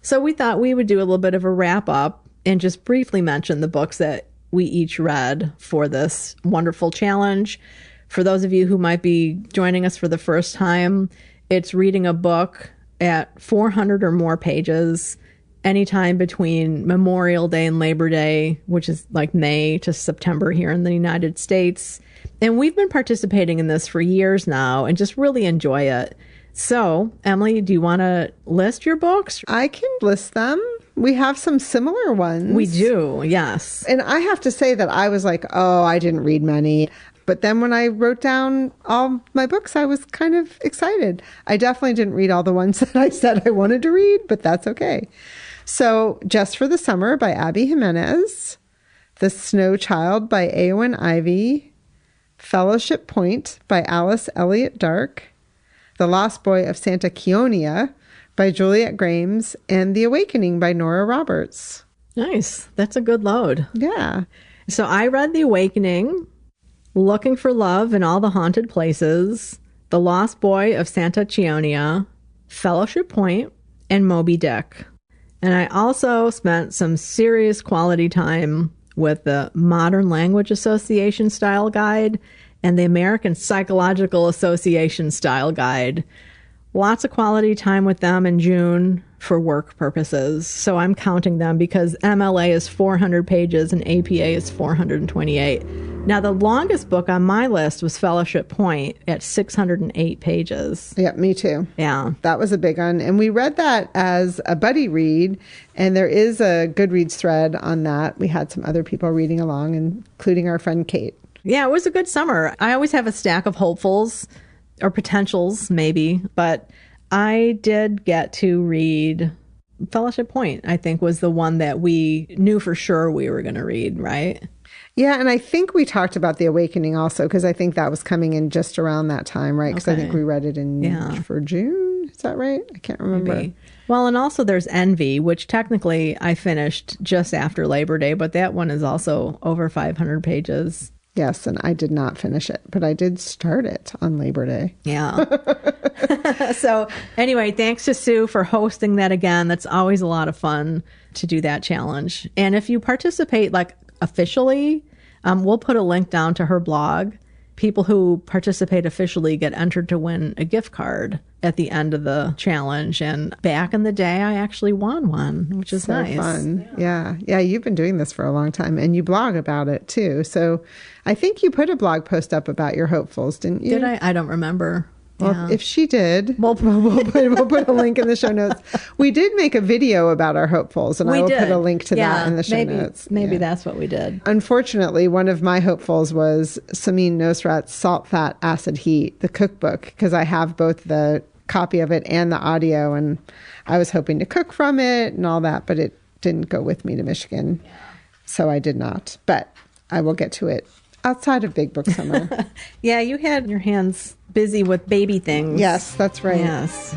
So we thought we would do a little bit of a wrap up and just briefly mention the books that we each read for this wonderful challenge. For those of you who might be joining us for the first time, it's reading a book at 400 or more pages anytime between Memorial Day and Labor Day, which is like May to September here in the United States. And we've been participating in this for years now and just really enjoy it. So, Emily, do you want to list your books? I can list them. We have some similar ones. We do, yes. And I have to say that I was like, oh, I didn't read many. But then when I wrote down all my books, I was kind of excited. I definitely didn't read all the ones that I said I wanted to read, but that's okay. So, Just for the Summer by Abby Jimenez, The Snow Child by Eowyn Ivey, Fellowship Point by Alice Elliott Dark, The Lost Boy of Santa Chionia by Juliet Grames, and The Awakening by Nora Roberts. Nice. That's a good load. Yeah. So I read The Awakening, Looking for Love in All the Haunted Places, The Lost Boy of Santa Chionia, Fellowship Point, and Moby Dick. And I also spent some serious quality time with the Modern Language Association Style Guide and the American Psychological Association Style Guide. Lots of quality time with them in June for work purposes. So I'm counting them because MLA is 400 pages and APA is 428. Now, the longest book on my list was Fellowship Point at 608 pages. Yeah, me too. Yeah. That was a big one. And we read that as a buddy read, and there is a Goodreads thread on that. We had some other people reading along, including our friend Kate. Yeah, it was a good summer. I always have a stack of hopefuls, or potentials, maybe. But I did get to read Fellowship Point, I think, was the one that we knew for sure we were going to read, right? Yeah, and I think we talked about The Awakening also, because I think that was coming in just around that time, right? Because I think we read it for June. Is that right? I can't remember. Maybe. Well, and also there's Envy, which technically I finished just after Labor Day, but that one is also over 500 pages. Yes, and I did not finish it, but I did start it on Labor Day. Yeah. So anyway, thanks to Sue for hosting that again. That's always a lot of fun to do that challenge. And if you participate like officially, we'll put a link down to her blog. People who participate officially get entered to win a gift card at the end of the challenge. And back in the day, I actually won one, which is so nice. Fun. Yeah. Yeah. You've been doing this for a long time and you blog about it too. So I think you put a blog post up about your hopefuls, didn't you? Did I? I don't remember. Well, if she did, we'll put a link in the show notes. We did make a video about our hopefuls, and I will put a link to that in the show notes. Maybe that's what we did. Unfortunately, one of my hopefuls was Samin Nosrat's Salt, Fat, Acid, Heat, the cookbook, because I have both the copy of it and the audio, and I was hoping to cook from it and all that, but it didn't go with me to Michigan, so I did not. But I will get to it outside of Big Book Summer. Yeah, you had your hands busy with baby things. Yes, that's right. Yes.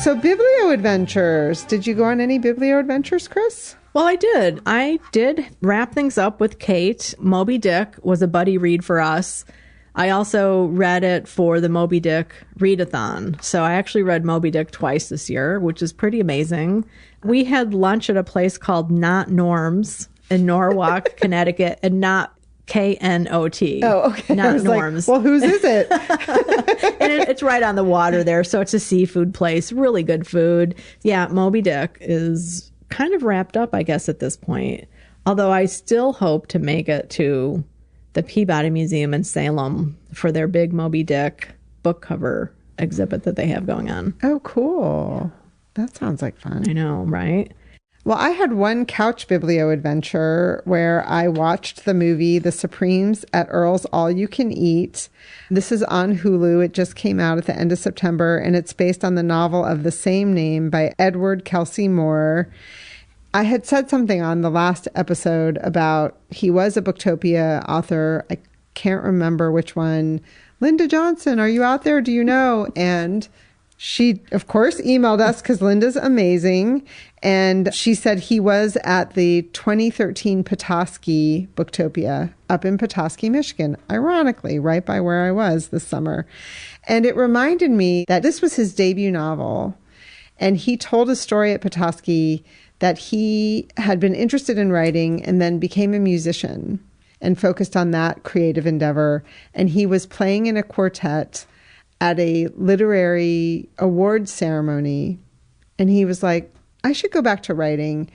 So Biblio adventures. Did you go on any Biblio adventures, Chris? Well, I did. I did wrap things up with Kate. Moby Dick was a buddy read for us. I also read it for the Moby Dick readathon. So I actually read Moby Dick twice this year, which is pretty amazing. We had lunch at a place called Not Norms in Norwalk, Connecticut, and not KNOT. Oh, okay. Not Norms. Like, well, whose is it? And it's right on the water there. So it's a seafood place. Really good food. Yeah, Moby Dick is kind of wrapped up, I guess, at this point. Although I still hope to make it to the Peabody Museum in Salem for their big Moby Dick book cover exhibit that they have going on. Oh, cool. That sounds like fun. I know, right? Well, I had one couch biblio adventure where I watched the movie The Supremes at Earl's All You Can Eat. This is on Hulu. It just came out at the end of September, and it's based on the novel of the same name by Edward Kelsey Moore. I had said something on the last episode about he was a Booktopia author. I can't remember which one. Linda Johnson, are you out there? Do you know? And she, of course, emailed us because Linda's amazing. And she said he was at the 2013 Petoskey Booktopia up in Petoskey, Michigan, ironically, right by where I was this summer. And it reminded me that this was his debut novel. And he told a story at Petoskey that he had been interested in writing and then became a musician and focused on that creative endeavor. And he was playing in a quartet at a literary awards ceremony. And he was like, I should go back to writing.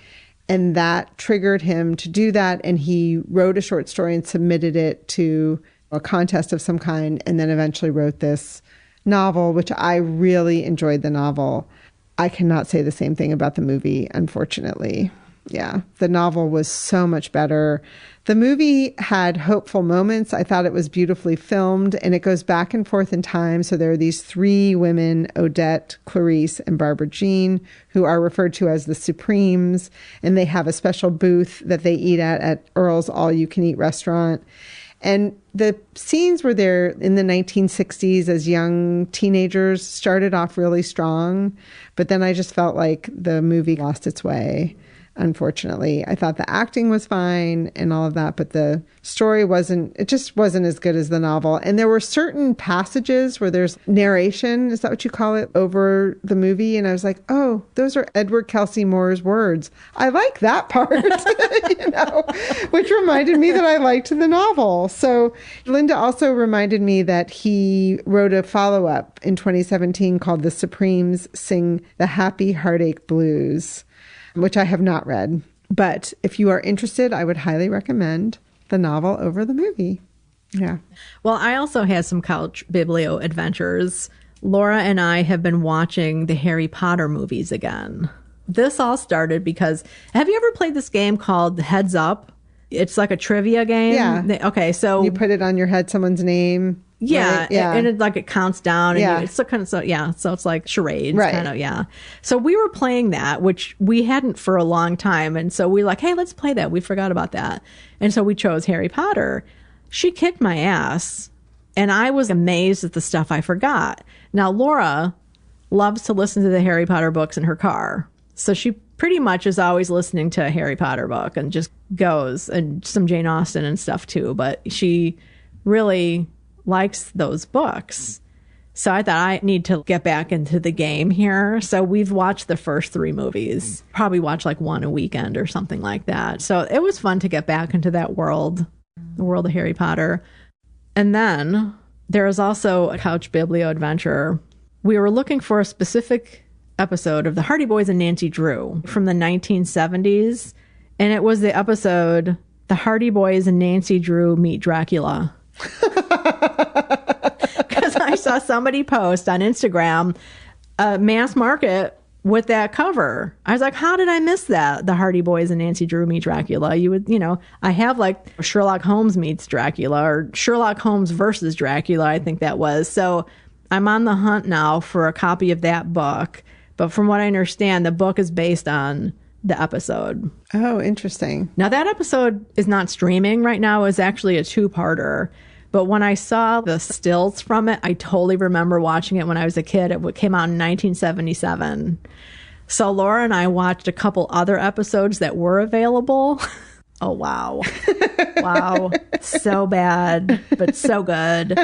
And that triggered him to do that. And he wrote a short story and submitted it to a contest of some kind, and then eventually wrote this novel, which I really enjoyed the novel. I cannot say the same thing about the movie, unfortunately. Yeah, the novel was so much better. The movie had hopeful moments. I thought it was beautifully filmed, and it goes back and forth in time. So there are these three women, Odette, Clarice, and Barbara Jean, who are referred to as the Supremes, and they have a special booth that they eat at Earl's All-You-Can-Eat restaurant. And the scenes where they're in the 1960s as young teenagers started off really strong, but then I just felt like the movie lost its way. Unfortunately, I thought the acting was fine and all of that, but the story just wasn't as good as the novel. And there were certain passages where there's narration, is that what you call it, over the movie? And I was like, oh, those are Edward Kelsey Moore's words. I like that part, which reminded me that I liked the novel. So Linda also reminded me that he wrote a follow-up in 2017 called The Supremes Sing the Happy Heartache Blues, which I have not read. But if you are interested, I would highly recommend the novel over the movie. Yeah. Well, I also had some couch Biblio adventures. Laura and I have been watching the Harry Potter movies again. This all started because, have you ever played this game called Heads Up? It's like a trivia game. Yeah. Okay, so you put it on your head, someone's name. Yeah, right? Yeah. And it counts down. And yeah. So it's like charades, right. kind of, yeah. So we were playing that, which we hadn't for a long time. And so we hey, let's play that. We forgot about that. And so we chose Harry Potter. She kicked my ass, and I was amazed at the stuff I forgot. Now, Laura loves to listen to the Harry Potter books in her car. So she pretty much is always listening to a Harry Potter book and just goes, and some Jane Austen and stuff too. But she really likes those books. So I thought I need to get back into the game here. So we've watched the first three movies, probably watch one a weekend or something like that. So it was fun to get back into that world, the world of Harry Potter. And then there is also a couch Biblio adventure. We were looking for a specific episode of the Hardy Boys and Nancy Drew from the 1970s. And it was the episode, The Hardy Boys and Nancy Drew Meet Dracula. Because I saw somebody post on Instagram a mass market with that cover. I was like, how did I miss that? The Hardy Boys and Nancy Drew Meet Dracula. You would, I have Sherlock Holmes meets Dracula, or Sherlock Holmes versus Dracula, I think that was. So I'm on the hunt now for a copy of that book. But from what I understand, the book is based on the episode. Oh, interesting. Now, that episode is not streaming right now. It's actually a two-parter. But when I saw the stills from it, I totally remember watching it when I was a kid. It came out in 1977. So Laura and I watched a couple other episodes that were available. Oh, wow. Wow. So bad, but so good.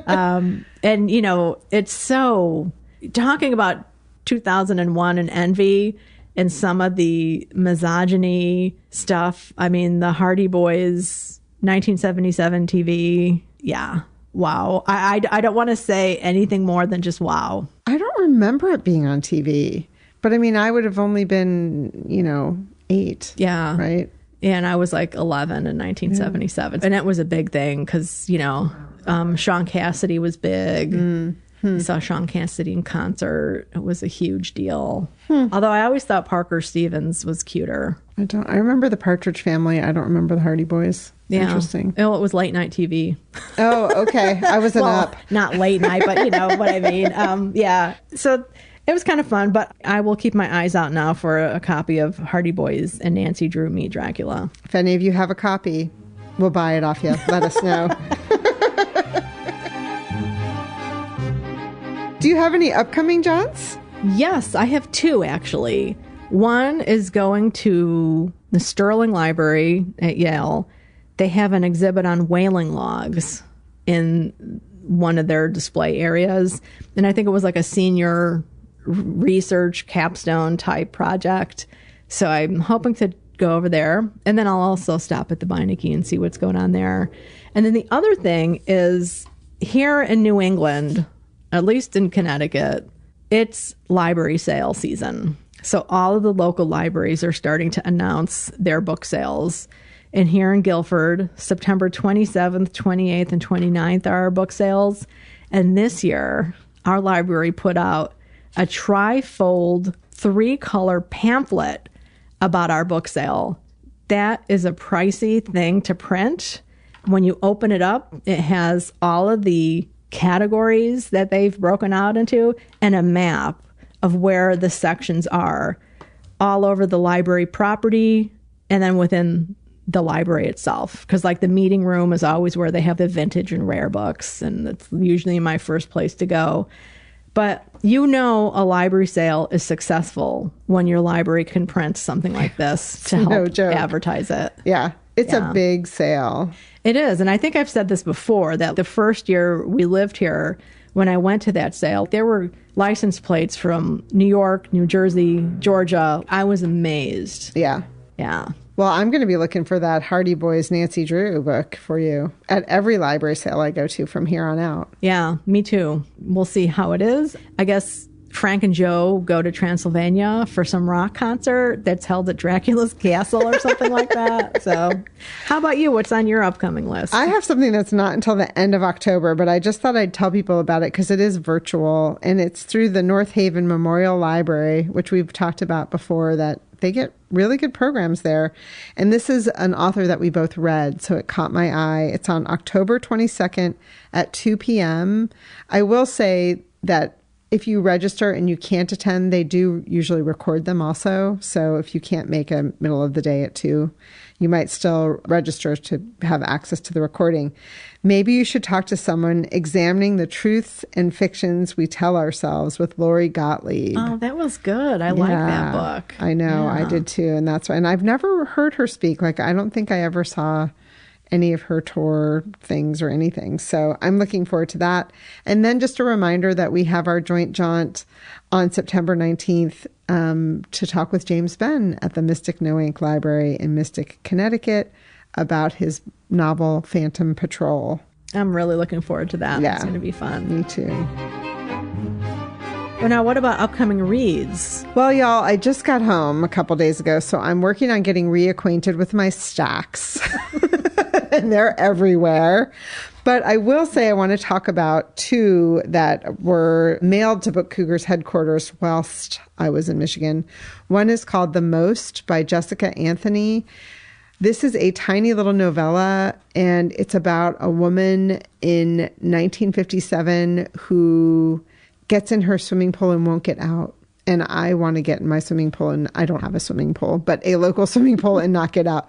And, it's so... Talking about 2001 and Envy and some of the misogyny stuff. I mean, the Hardy Boys, 1977 TV... Yeah. Wow. I don't want to say anything more than just wow. I don't remember it being on TV. But I mean, I would have only been, 8. Yeah. Right? And I was 11 in 1977. Yeah. And it was a big thing because, Sean Cassidy was big. I saw Sean Cassidy in concert. It was a huge deal. Although I always thought Parker Stevens was cuter. I remember the Partridge Family. I don't remember the Hardy Boys. Yeah. Interesting. Oh, it was late night TV. Oh, okay. I wasn't up. Not late night, but you know what I mean. Yeah. So it was kind of fun, but I will keep my eyes out now for a copy of Hardy Boys and Nancy Drew Meet Dracula. If any of you have a copy, we'll buy it off you. Let us know. Do you have any upcoming jaunts? Yes, I have 2 actually. One is going to the Sterling Library at Yale. They have an exhibit on whaling logs in one of their display areas. And I think it was a senior research capstone type project. So I'm hoping to go over there. And then I'll also stop at the Beinecke and see what's going on there. And then the other thing is here in New England, at least in Connecticut, it's library sale season. So all of the local libraries are starting to announce their book sales. And here in Guilford, September 27th, 28th, and 29th are our book sales. And this year, our library put out a tri-fold 3-color pamphlet about our book sale. That is a pricey thing to print. When you open it up, it has all of the categories that they've broken out into and a map of where the sections are all over the library property and then within the library itself. Because like the meeting room is always where they have the vintage and rare books, and it's usually my first place to go. But you know a library sale is successful when your library can print something like this to help advertise it. Yeah. It's a big sale. It is. And I think I've said this before, that the first year we lived here, when I went to that sale, there were license plates from New York, New Jersey, Georgia. I was amazed. Yeah. Yeah. Well, I'm going to be looking for that Hardy Boys Nancy Drew book for you at every library sale I go to from here on out. Yeah, me too. We'll see how it is. I guess Frank and Joe go to Transylvania for some rock concert that's held at Dracula's Castle or something like that. So how about you? What's on your upcoming list? I have something that's not until the end of October, but I just thought I'd tell people about it because it is virtual, and it's through the North Haven Memorial Library, which we've talked about before, that they get really good programs there. And this is an author that we both read, so it caught my eye. It's on October 22nd at 2 p.m. I will say that if you register and you can't attend, they do usually record them also. So if you can't make a middle of the day at 2, you might still register to have access to the recording. Maybe you should talk to someone. Examining the Truths and Fictions We Tell Ourselves with Lori Gottlieb. Oh, that was good. I like that book. I know. Yeah. I did too. And that's why. And I've never heard her speak. Like, I don't think I ever saw any of her tour things or anything. So I'm looking forward to that. And then just a reminder that we have our joint jaunt on September 19th to talk with James Benn at the Mystic No Ink Library in Mystic, Connecticut, about his novel Phantom Patrol. I'm really looking forward to that. Yeah. It's going to be fun. Me too. Well, now what about upcoming reads? Well, y'all, I just got home a couple days ago, so I'm working on getting reacquainted with my stacks. And they're everywhere. But I will say I want to talk about 2 that were mailed to Book Cougars headquarters whilst I was in Michigan. One is called The Most by Jessica Anthony. This is a tiny little novella, and it's about a woman in 1957 who gets in her swimming pool and won't get out. And I want to get in my swimming pool, and I don't have a swimming pool, but a local swimming pool, and not get out.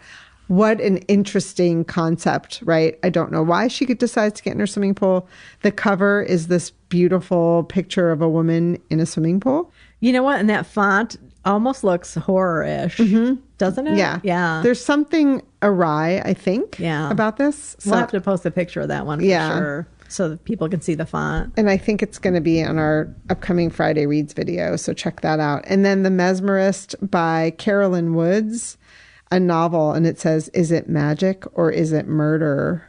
What an interesting concept, right? I don't know why she decides to get in her swimming pool. The cover is this beautiful picture of a woman in a swimming pool. You know what? And that font almost looks horror-ish, doesn't it? Yeah. Yeah. There's something awry, I think, about this. So, we'll have to post a picture of that one for sure, so that people can see the font. And I think it's going to be on our upcoming Friday Reads video, so check that out. And then The Mesmerist by Carolyn Woods, a novel, and it says, is it magic or is it murder?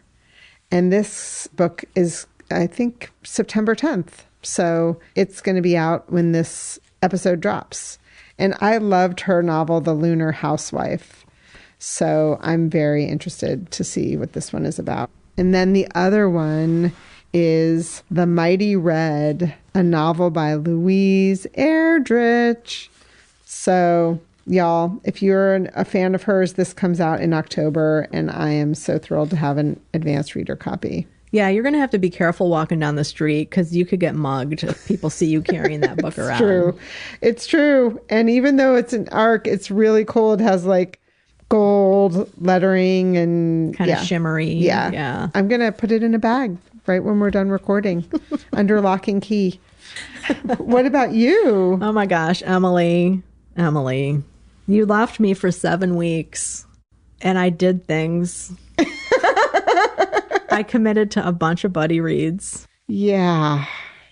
And this book is, I think, September 10th. So it's going to be out when this episode drops. And I loved her novel, The Lunar Housewife. So I'm very interested to see what this one is about. And then the other one is The Mighty Red, a novel by Louise Erdrich. So y'all, if you're a fan of hers, this comes out in October, and I am so thrilled to have an advanced reader copy. Yeah, you're going to have to be careful walking down the street because you could get mugged if people see you carrying that book around. True. It's true. And even though it's an ARC, it's really cool. It has like gold lettering and kind of shimmery. Yeah. I'm going to put it in a bag right when we're done recording under lock and key. What about you? Oh my gosh, Emily, you left me for 7 weeks and I did things. I committed to a bunch of buddy reads. Yeah,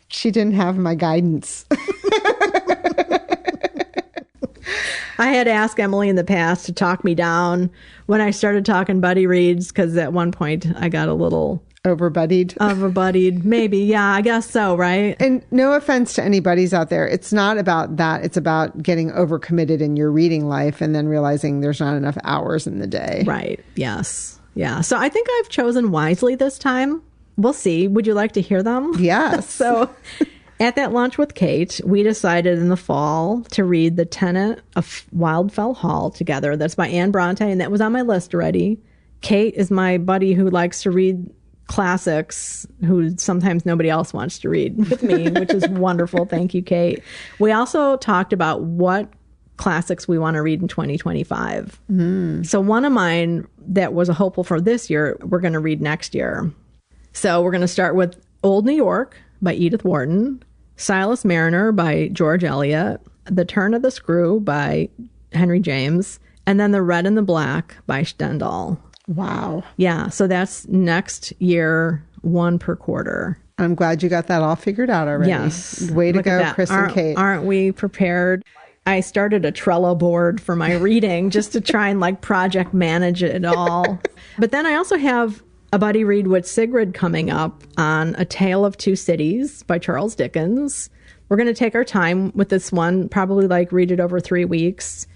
she didn't have my guidance. I had asked Emily in the past to talk me down when I started talking buddy reads, because at one point I got a little Overbuddied. Overbuddied. Maybe. Yeah, I guess so, right? And no offense to any buddies out there. It's not about that. It's about getting overcommitted in your reading life and then realizing there's not enough hours in the day. Right. Yes. Yeah. So I think I've chosen wisely this time. We'll see. Would you like to hear them? Yes. So at that lunch with Kate, we decided in the fall to read The Tenant of Wildfell Hall together. That's by Anne Bronte, and that was on my list already. Kate is my buddy who likes to read classics who sometimes nobody else wants to read with me, which is wonderful. Thank you, Kate. We also talked about what classics we want to read in 2025. So one of mine that was a hopeful for this year, we're going to read next year. So we're going to start with Old New York by Edith Wharton, Silas Mariner by George Eliot, The Turn of the Screw by Henry James, and then The Red and the Black by Stendhal. Wow. Yeah, so that's next year, one per quarter. I'm glad you got that all figured out already. Yes. Way to go, Chris and Kate. Aren't we prepared? I started a Trello board for my reading just to try and like project manage it all. But then I also have a buddy read with Sigrid coming up on A Tale of Two Cities by Charles Dickens. We're going to take our time with this one, probably like read it over 3 weeks.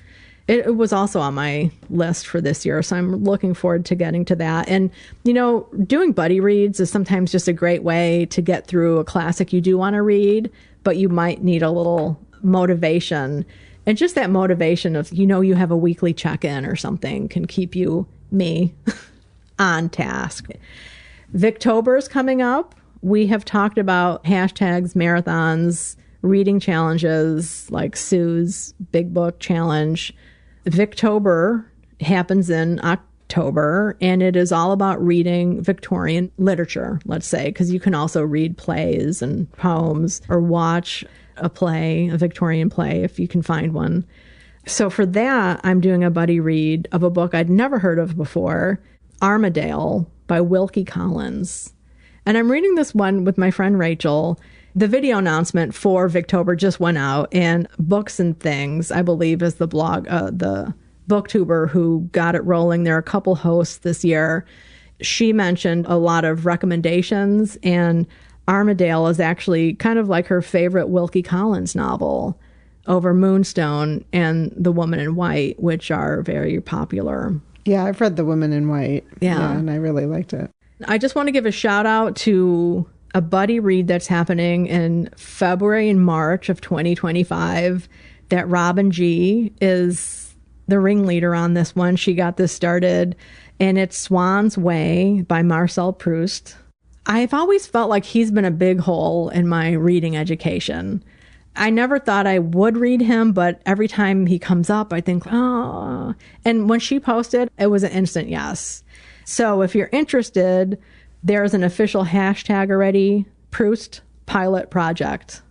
It was also on my list for this year, so I'm looking forward to getting to that. And, you know, doing buddy reads is sometimes just a great way to get through a classic you do want to read, but you might need a little motivation. And just that motivation of, you know, you have a weekly check-in or something can keep me, on task. Victober's coming up. We have talked about hashtags, marathons, reading challenges like Sue's Big Book Challenge. Victober happens in October, and it is all about reading Victorian literature, let's say, because you can also read plays and poems or watch a play, a Victorian play, if you can find one. So for that, I'm doing a buddy read of a book I'd never heard of before, Armadale by Wilkie Collins. And I'm reading this one with my friend Rachel. The video announcement for Victober just went out, and Books and Things, I believe, is the blog, the booktuber who got it rolling. There are a couple hosts this year. She mentioned a lot of recommendations, and Armadale is actually kind of like her favorite Wilkie Collins novel over Moonstone and The Woman in White, which are very popular. Yeah, I've read The Woman in White. Yeah, and I really liked it. I just want to give a shout out to a buddy read that's happening in February and March of 2025 that Robin G is the ringleader on this one. She got this started, and it's Swan's Way by Marcel Proust. I've always felt like he's been a big hole in my reading education. I never thought I would read him, but every time he comes up, I think, oh. And when she posted, it was an instant yes. So if you're interested, there's an official hashtag already, Proust Pilot Project.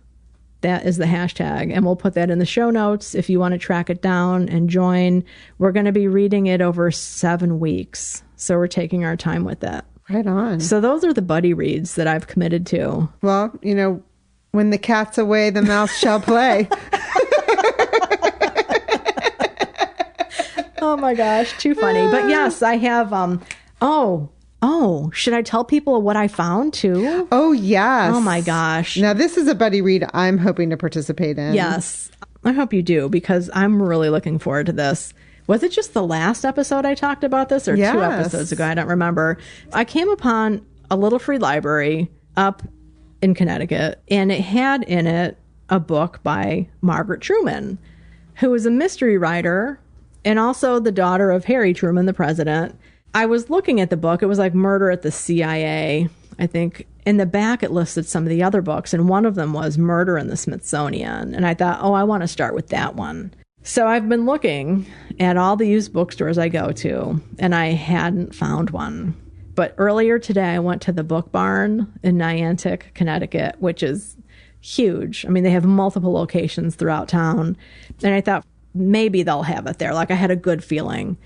That is the hashtag. And we'll put that in the show notes if you want to track it down and join. We're going to be reading it over 7 weeks. So we're taking our time with it. Right on. So those are the buddy reads that I've committed to. Well, you know, when the cat's away, the mouse shall play. Oh my gosh, too funny. But yes, I have, should I tell people what I found too? Oh, yes. Oh my gosh. Now, this is a buddy read I'm hoping to participate in. Yes, I hope you do, because I'm really looking forward to this. Was it just the last episode I talked about this, or 2 episodes ago? I don't remember. I came upon a little free library up in Connecticut, and it had in it a book by Margaret Truman, who is a mystery writer and also the daughter of Harry Truman, the president. I was looking at the book. It was like Murder at the CIA, I think. In the back, it listed some of the other books, and one of them was Murder in the Smithsonian. And I thought, I want to start with that one. So I've been looking at all the used bookstores I go to, and I hadn't found one. But earlier today, I went to the Book Barn in Niantic, Connecticut, which is huge. I mean, they have multiple locations throughout town. And I thought maybe they'll have it there. Like, I had a good feeling.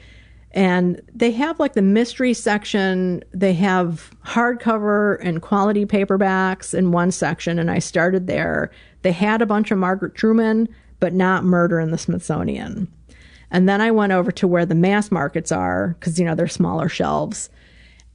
And they have like the mystery section. They have hardcover and quality paperbacks in one section. And I started there. They had a bunch of Margaret Truman, but not Murder in the Smithsonian. And then I went over to where the mass markets are, because, you know, they're smaller shelves.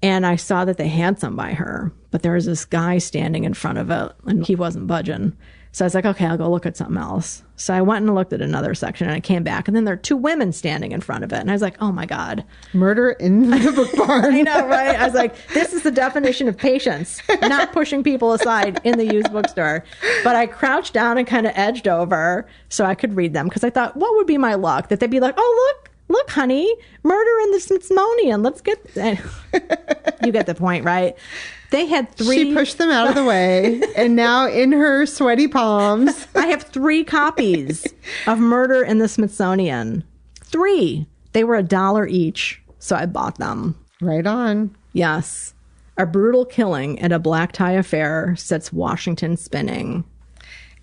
And I saw that they had some by her, but there was this guy standing in front of it and he wasn't budging. So I was like, okay, I'll go look at something else. So I went and looked at another section and I came back and then there are 2 women standing in front of it. And I was like, oh my God. Murder in the book barn. I know, right? I was like, this is the definition of patience, not pushing people aside in the used bookstore. But I crouched down and kind of edged over so I could read them because I thought, what would be my luck? That they'd be like, oh, look, honey, murder in the Smithsonian. Let's get... You get the point, right? They had 3... She pushed them out of the way, and now in her sweaty palms... I have 3 copies of Murder in the Smithsonian. 3. They were $1 each, so I bought them. Right on. Yes. A brutal killing and a black tie affair sets Washington spinning.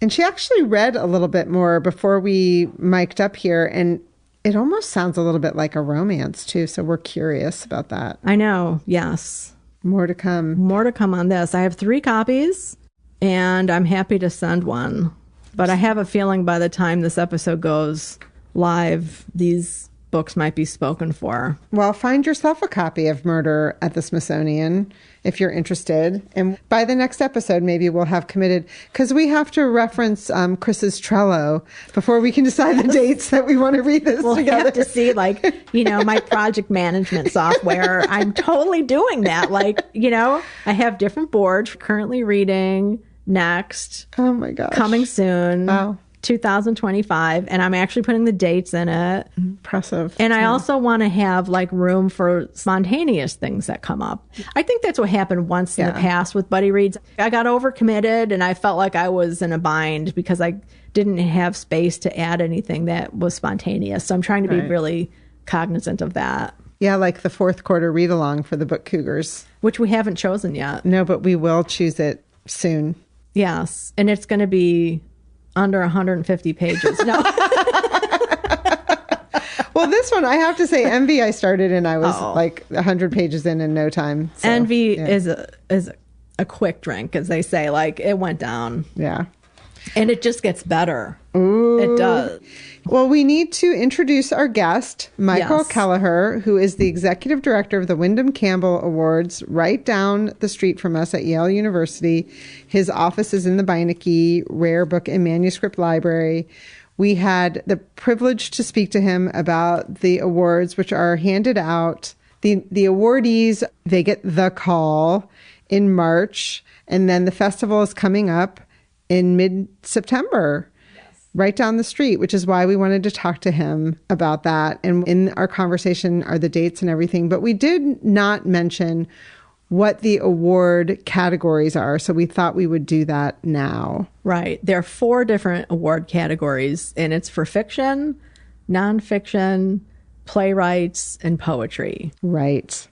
And she actually read a little bit more before we mic'd up here, and it almost sounds a little bit like a romance, too, so we're curious about that. I know, yes. More to come. More to come on this. I have 3 copies, and I'm happy to send one. But I have a feeling by the time this episode goes live, these books might be spoken for. Well, find yourself a copy of Murder at the Smithsonian if you're interested. And by the next episode, maybe we'll have committed, because we have to reference Chris's Trello before we can decide the dates that we want to read this we'll together. Have to see, my project management software. I'm totally doing that. I have different boards currently reading next. Oh my gosh. Coming soon. Wow. 2025, and I'm actually putting the dates in it. Impressive. And I also want to have room for spontaneous things that come up. I think that's what happened once in the past with buddy reads. I got overcommitted and I felt like I was in a bind because I didn't have space to add anything that was spontaneous. So I'm trying to be really cognizant of that. Yeah, like the 4th quarter read along for the Book Cougars. Which we haven't chosen yet. No, but we will choose it soon. Yes. And it's going to be under 150 pages. No. Well, this one, I have to say, Envy I started and I was 100 pages in no time. So, Envy is a quick drink, as they say. It went down. Yeah. And it just gets better. Ooh. It does. Well, we need to introduce our guest, Michael Kelleher, who is the executive director of the Wyndham Campbell Awards right down the street from us at Yale University. His office is in the Beinecke Rare Book and Manuscript Library. We had the privilege to speak to him about the awards, which are handed out. The awardees, they get the call in March, and then the festival is coming up in mid-September. Right down the street, which is why we wanted to talk to him about that. And in our conversation are the dates and everything. But we did not mention what the award categories are. So we thought we would do that now. Right. There are 4 different award categories, and it's for fiction, nonfiction, playwrights, and poetry. Right.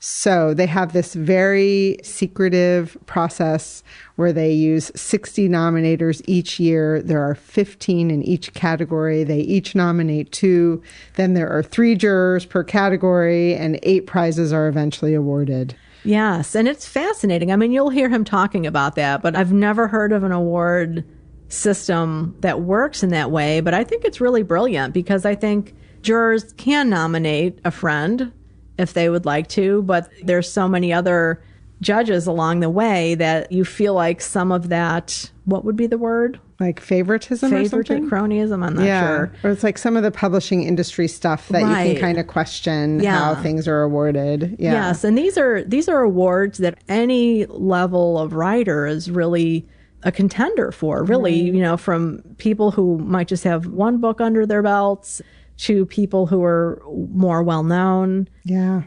So they have this very secretive process where they use 60 nominators each year. There are 15 in each category. They each nominate 2. Then there are 3 jurors per category, and 8 prizes are eventually awarded. Yes, and it's fascinating. I mean, you'll hear him talking about that, but I've never heard of an award system that works in that way. But I think it's really brilliant because I think jurors can nominate a friend if they would like to, but there's so many other judges along the way that you feel like some of that, what would be the word? Like favoritism or something? Cronyism, I'm not sure. Or it's like some of the publishing industry stuff that you can kind of question how things are awarded. Yeah. Yes, and these are awards that any level of writer is really a contender for, really, from people who might just have one book under their belts to people who are more well-known. Yeah.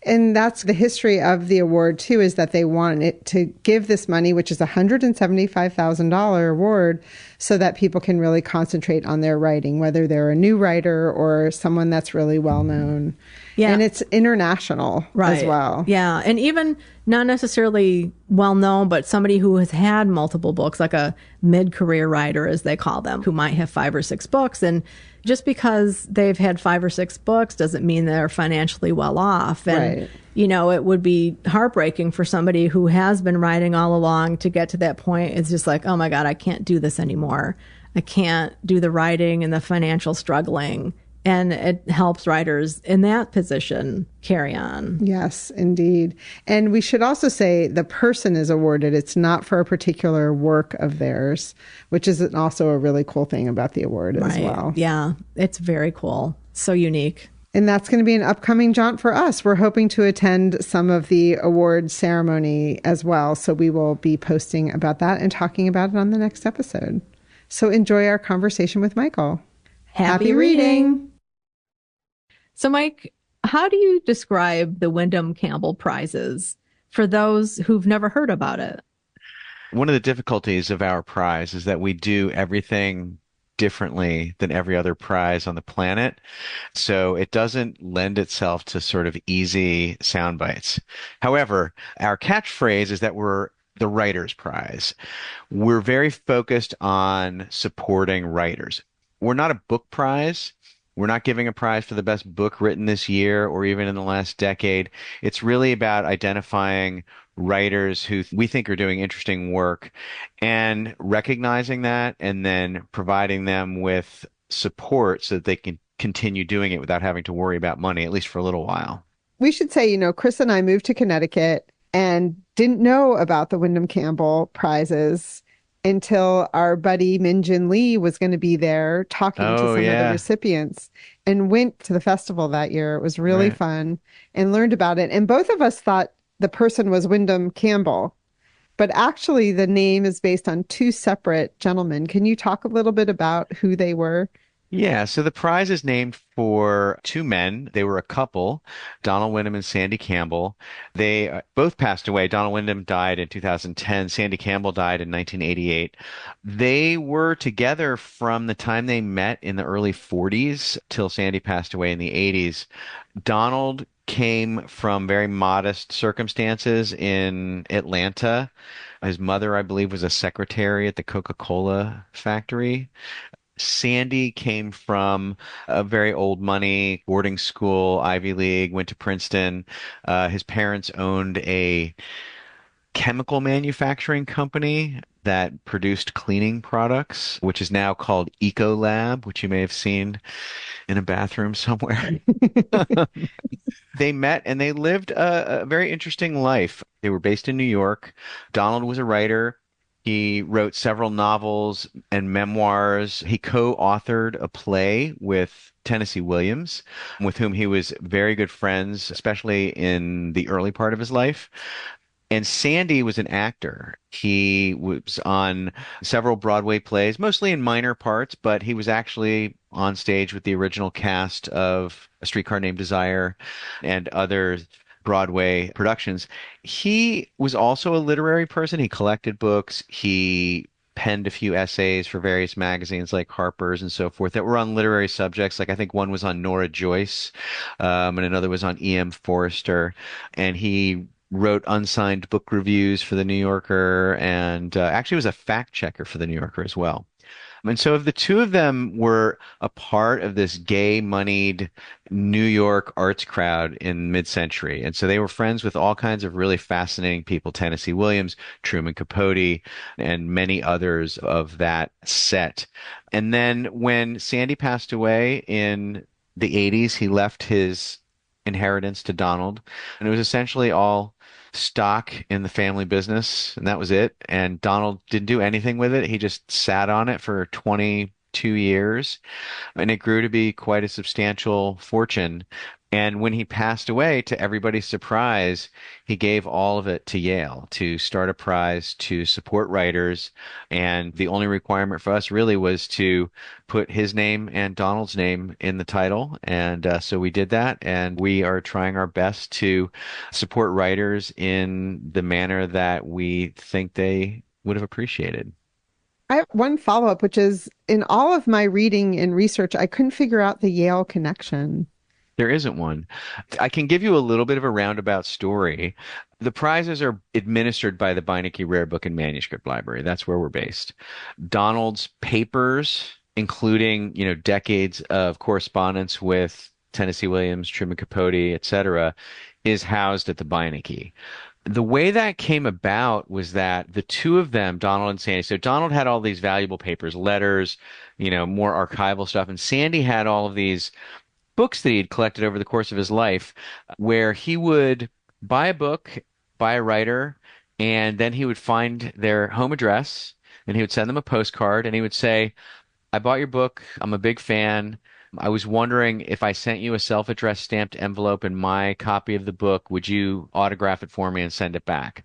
And that's the history of the award, too, is that they want it to give this money, which is a $175,000 award, so that people can really concentrate on their writing, whether they're a new writer or someone that's really well-known. Yeah. And it's international as well. Yeah. And even not necessarily well-known, but somebody who has had multiple books, like a mid-career writer, as they call them, who might have 5 or 6 books. And just because they've had 5 or 6 books doesn't mean they're financially well off. And, it would be heartbreaking for somebody who has been writing all along to get to that point. It's just like, oh my God, I can't do this anymore. I can't do the writing and the financial struggling And it helps writers in that position carry on. Yes, indeed. And we should also say the person is awarded. It's not for a particular work of theirs, which is also a really cool thing about the award as well. Yeah, it's very cool. So unique. And that's going to be an upcoming jaunt for us. We're hoping to attend some of the award ceremony as well. So we will be posting about that and talking about it on the next episode. So enjoy our conversation with Michael. Happy reading. So, Mike, how do you describe the Wyndham Campbell Prizes for those who've never heard about it? One of the difficulties of our prize is that we do everything differently than every other prize on the planet. So it doesn't lend itself to sort of easy sound bites. However, our catchphrase is that we're the writer's prize. We're very focused on supporting writers. We're not a book prize. We're not giving a prize for the best book written this year or even in the last decade. It's really about identifying writers who we think are doing interesting work and recognizing that and then providing them with support so that they can continue doing it without having to worry about money, at least for a little while. We should say, Chris and I moved to Connecticut and didn't know about the Wyndham Campbell prizes until our buddy Min-Jin Lee was going to be there talking to some of the recipients, and went to the festival that year. It was really fun and learned about it. And both of us thought the person was Wyndham Campbell, but actually the name is based on two separate gentlemen. Can you talk a little bit about who they were? Yeah, so the prize is named for two men. They were a couple, Donald Wyndham and Sandy Campbell. They both passed away. Donald Wyndham died in 2010. Sandy Campbell died in 1988. They were together from the time they met in the early 40s till Sandy passed away in the 80s. Donald came from very modest circumstances in Atlanta. His mother, I believe, was a secretary at the Coca-Cola factory. Sandy came from a very old money boarding school, Ivy League, went to Princeton. His parents owned a chemical manufacturing company that produced cleaning products, which is now called Ecolab, which you may have seen in a bathroom somewhere. They met and they lived a very interesting life. They were based in New York. Donald was a writer. He wrote several novels and memoirs. He co-authored a play with Tennessee Williams, with whom he was very good friends, especially in the early part of his life. And Sandy was an actor. He was on several Broadway plays, mostly in minor parts, but he was actually on stage with the original cast of A Streetcar Named Desire and other Broadway productions. He was also a literary person. He collected books. He penned a few essays for various magazines like Harper's and so forth that were on literary subjects. Like I think one was on Nora Joyce, and another was on E.M. Forster. And he wrote unsigned book reviews for the New Yorker and actually was a fact checker for the New Yorker as well. And so the two of them were a part of this gay-moneyed New York arts crowd in mid-century. And so they were friends with all kinds of really fascinating people, Tennessee Williams, Truman Capote, and many others of that set. And then when Sandy passed away in the 80s, he left his inheritance to Donald. And it was essentially all stock in the family business, and that was it. And Donald didn't do anything with it. He just sat on it for 22 years, and it grew to be quite a substantial fortune. And when he passed away, to everybody's surprise, he gave all of it to Yale to start a prize to support writers. And the only requirement for us really was to put his name and Donald's name in the title. And so we did that. And we are trying our best to support writers in the manner that we think they would have appreciated. I have one follow-up, which is in all of my reading and research, I couldn't figure out the Yale connection. There isn't one. I can give you a little bit of a roundabout story. The prizes are administered by the Beinecke Rare Book and Manuscript Library. That's where we're based. Donald's papers, including, decades of correspondence with Tennessee Williams, Truman Capote, etc., is housed at the Beinecke. The way that came about was that the two of them, Donald and Sandy, so Donald had all these valuable papers, letters, more archival stuff, and Sandy had all of these books that he had collected over the course of his life, where he would buy a book, buy a writer, and then he would find their home address and he would send them a postcard and he would say, I bought your book. I'm a big fan. I was wondering if I sent you a self-addressed stamped envelope and my copy of the book, would you autograph it for me and send it back?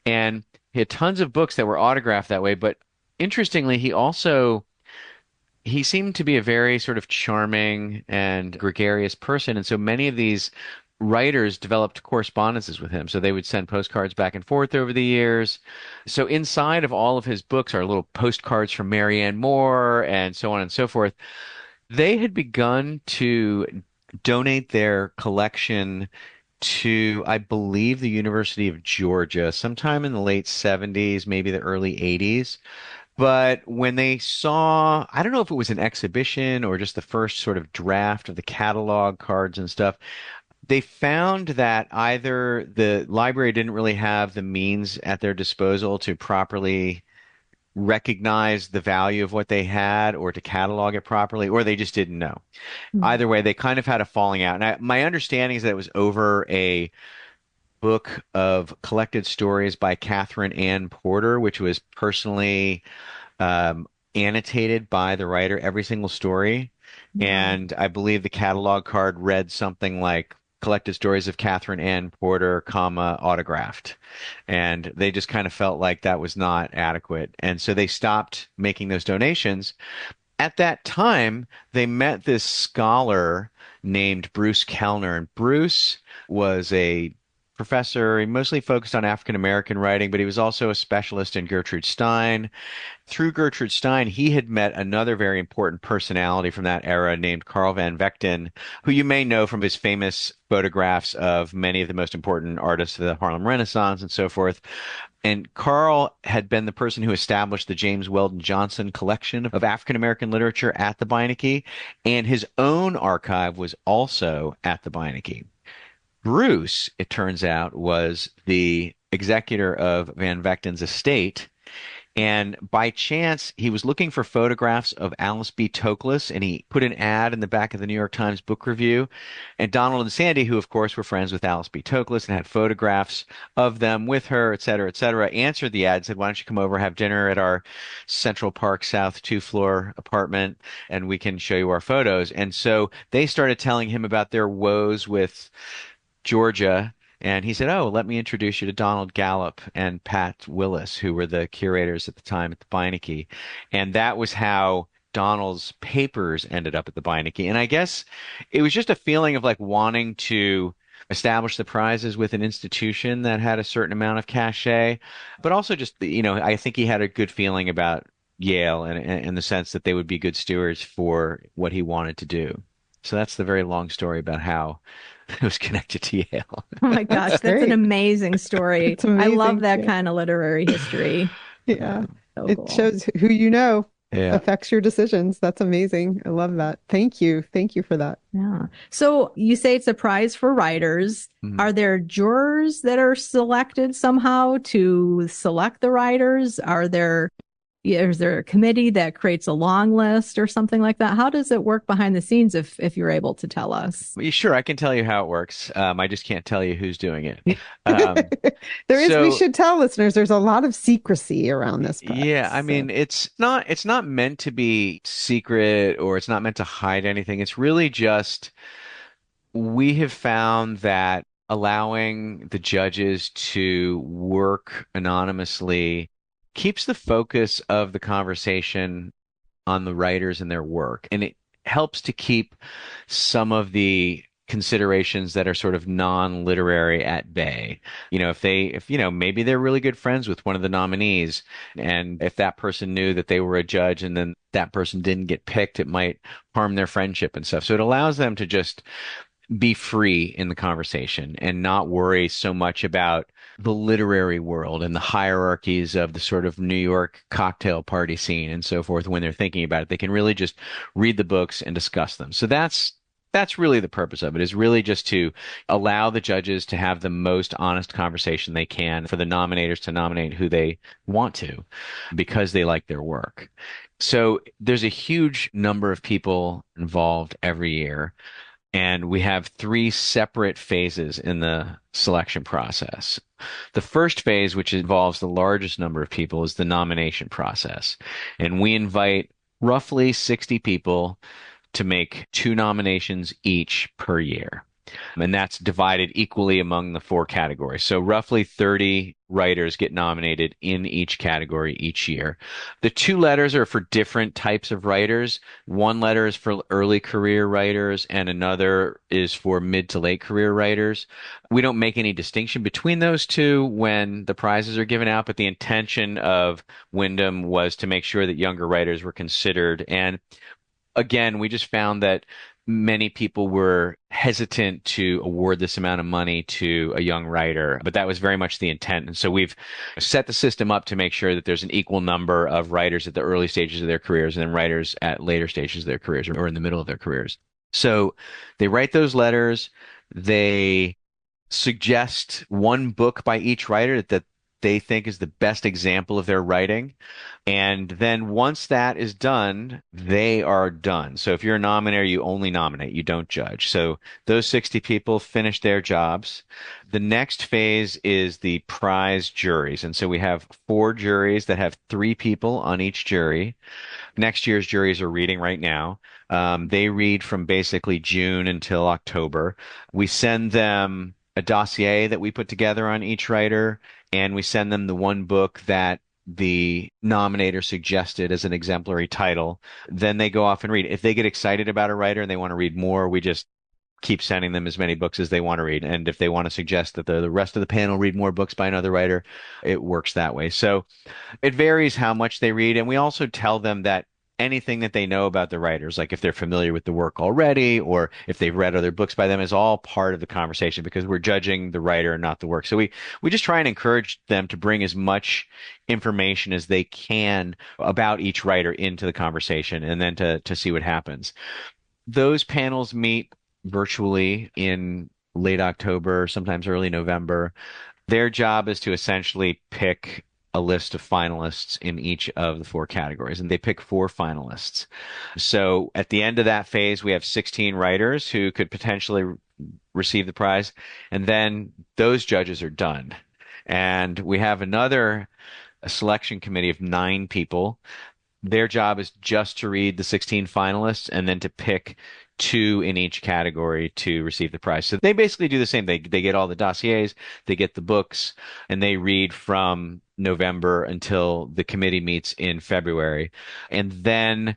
And he had tons of books that were autographed that way, but interestingly, he seemed to be a very sort of charming and gregarious person. And so many of these writers developed correspondences with him. So they would send postcards back and forth over the years. So inside of all of his books are little postcards from Marianne Moore and so on and so forth. They had begun to donate their collection to, I believe, the University of Georgia sometime in the late 70s, maybe the early 80s. But when they saw, I don't know if it was an exhibition or just the first sort of draft of the catalog cards and stuff, they found that either the library didn't really have the means at their disposal to properly recognize the value of what they had or to catalog it properly, or they just didn't know. Either way, they kind of had a falling out. And my understanding is that it was over a book of collected stories by Catherine Ann Porter, which was personally annotated by the writer, every single story. And I believe the catalog card read something like collected stories of Catherine Ann Porter, comma, autographed. And they just kind of felt like that was not adequate. And so they stopped making those donations. At that time, they met this scholar named Bruce Kellner. And Bruce was a professor. He mostly focused on African American writing, but he was also a specialist in Gertrude Stein. Through Gertrude Stein, he had met another very important personality from that era named Carl Van Vechten, who you may know from his famous photographs of many of the most important artists of the Harlem Renaissance and so forth. And Carl had been the person who established the James Weldon Johnson collection of African American literature at the Beinecke, and his own archive was also at the Beinecke. Bruce, it turns out, was the executor of Van Vechten's estate. And by chance, he was looking for photographs of Alice B. Toklas, and he put an ad in the back of the New York Times Book Review. And Donald and Sandy, who of course were friends with Alice B. Toklas and had photographs of them with her, et cetera, answered the ad, said, why don't you come over, have dinner at our Central Park South two-floor apartment, and we can show you our photos. And so they started telling him about their woes with Georgia. And he said, oh, let me introduce you to Donald Gallup and Pat Willis, who were the curators at the time at the Beinecke. And that was how Donald's papers ended up at the Beinecke. And I guess it was just a feeling of like wanting to establish the prizes with an institution that had a certain amount of cachet, but also just, I think he had a good feeling about Yale and in the sense that they would be good stewards for what he wanted to do. So that's the very long story about how it was connected to Yale. Oh my gosh, that's an amazing story. It's amazing. I love that kind of literary history. Yeah. So It cool. shows who you know Yeah. affects your decisions. That's amazing. I love that. Thank you. Thank you for that. Yeah. So you say it's a prize for writers. Mhm. Are there jurors that are selected somehow to select the writers? Is there a committee that creates a long list or something like that? How does it work behind the scenes if you're able to tell us? Sure, I can tell you how it works. I just can't tell you who's doing it. Um, We should tell listeners there's a lot of secrecy around this prize. Yeah, I mean, it's not meant to be secret or it's not meant to hide anything. It's really just we have found that allowing the judges to work anonymously keeps the focus of the conversation on the writers and their work. And it helps to keep some of the considerations that are sort of non-literary at bay. If maybe they're really good friends with one of the nominees, and if that person knew that they were a judge and then that person didn't get picked, it might harm their friendship and stuff. So it allows them to just be free in the conversation and not worry so much about the literary world and the hierarchies of the sort of New York cocktail party scene and so forth when they're thinking about it. They can really just read the books and discuss them. So that's That's really the purpose of it, is really just to allow the judges to have the most honest conversation they can, for the nominators to nominate who they want to because they like their work. So there's a huge number of people involved every year. And we have three separate phases in the selection process. The first phase, which involves the largest number of people, is the nomination process. And we invite roughly 60 people to make 2 nominations each per year. And that's divided equally among the 4 categories. So roughly 30 writers get nominated in each category each year. The 2 letters are for different types of writers. One letter is for early career writers, and another is for mid to late career writers. We don't make any distinction between those two when the prizes are given out, but the intention of Wyndham was to make sure that younger writers were considered. And again, we just found that many people were hesitant to award this amount of money to a young writer, but that was very much the intent. And so we've set the system up to make sure that there's an equal number of writers at the early stages of their careers and then writers at later stages of their careers or in the middle of their careers. So they write those letters. They suggest one book by each writer that they think is the best example of their writing. And then once that is done, they are done. So if you're a nominator, you only nominate, you don't judge. So those 60 people finish their jobs. The next phase is the prize juries. And so we have 4 juries that have 3 people on each jury. Next year's juries are reading right now. They read from basically June until October. We send them a dossier that we put together on each writer, and we send them the one book that the nominator suggested as an exemplary title. Then they go off and read. If they get excited about a writer and they want to read more, we just keep sending them as many books as they want to read. And if they want to suggest that the rest of the panel read more books by another writer, it works that way. So it varies how much they read. And we also tell them that anything that they know about the writers, like if they're familiar with the work already or if they've read other books by them, is all part of the conversation because we're judging the writer, not the work. So we just try and encourage them to bring as much information as they can about each writer into the conversation and then to see what happens. Those panels meet virtually in late October, sometimes early November. Their job is to essentially pick a list of finalists in each of the 4 categories, and they pick 4 finalists. So at the end of that phase, we have 16 writers who could potentially receive the prize, and then those judges are done. And we have a selection committee of 9 people. Their job is just to read the 16 finalists and then to pick 2 in each category to receive the prize. So they basically do the same. They get all the dossiers, they get the books, and they read from November until the committee meets in February. And then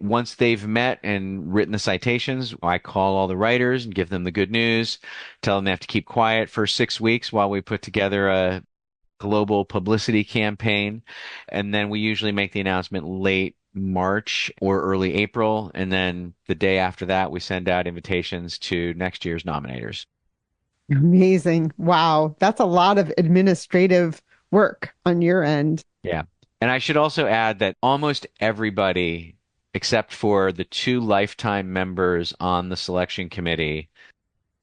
once they've met and written the citations, I call all the writers and give them the good news, tell them they have to keep quiet for 6 weeks while we put together a global publicity campaign. And then we usually make the announcement late March or early April. And then the day after that, we send out invitations to next year's nominators. Amazing. Wow. That's a lot of administrative work on your end. Yeah. And I should also add that almost everybody, except for the 2 lifetime members on the selection committee,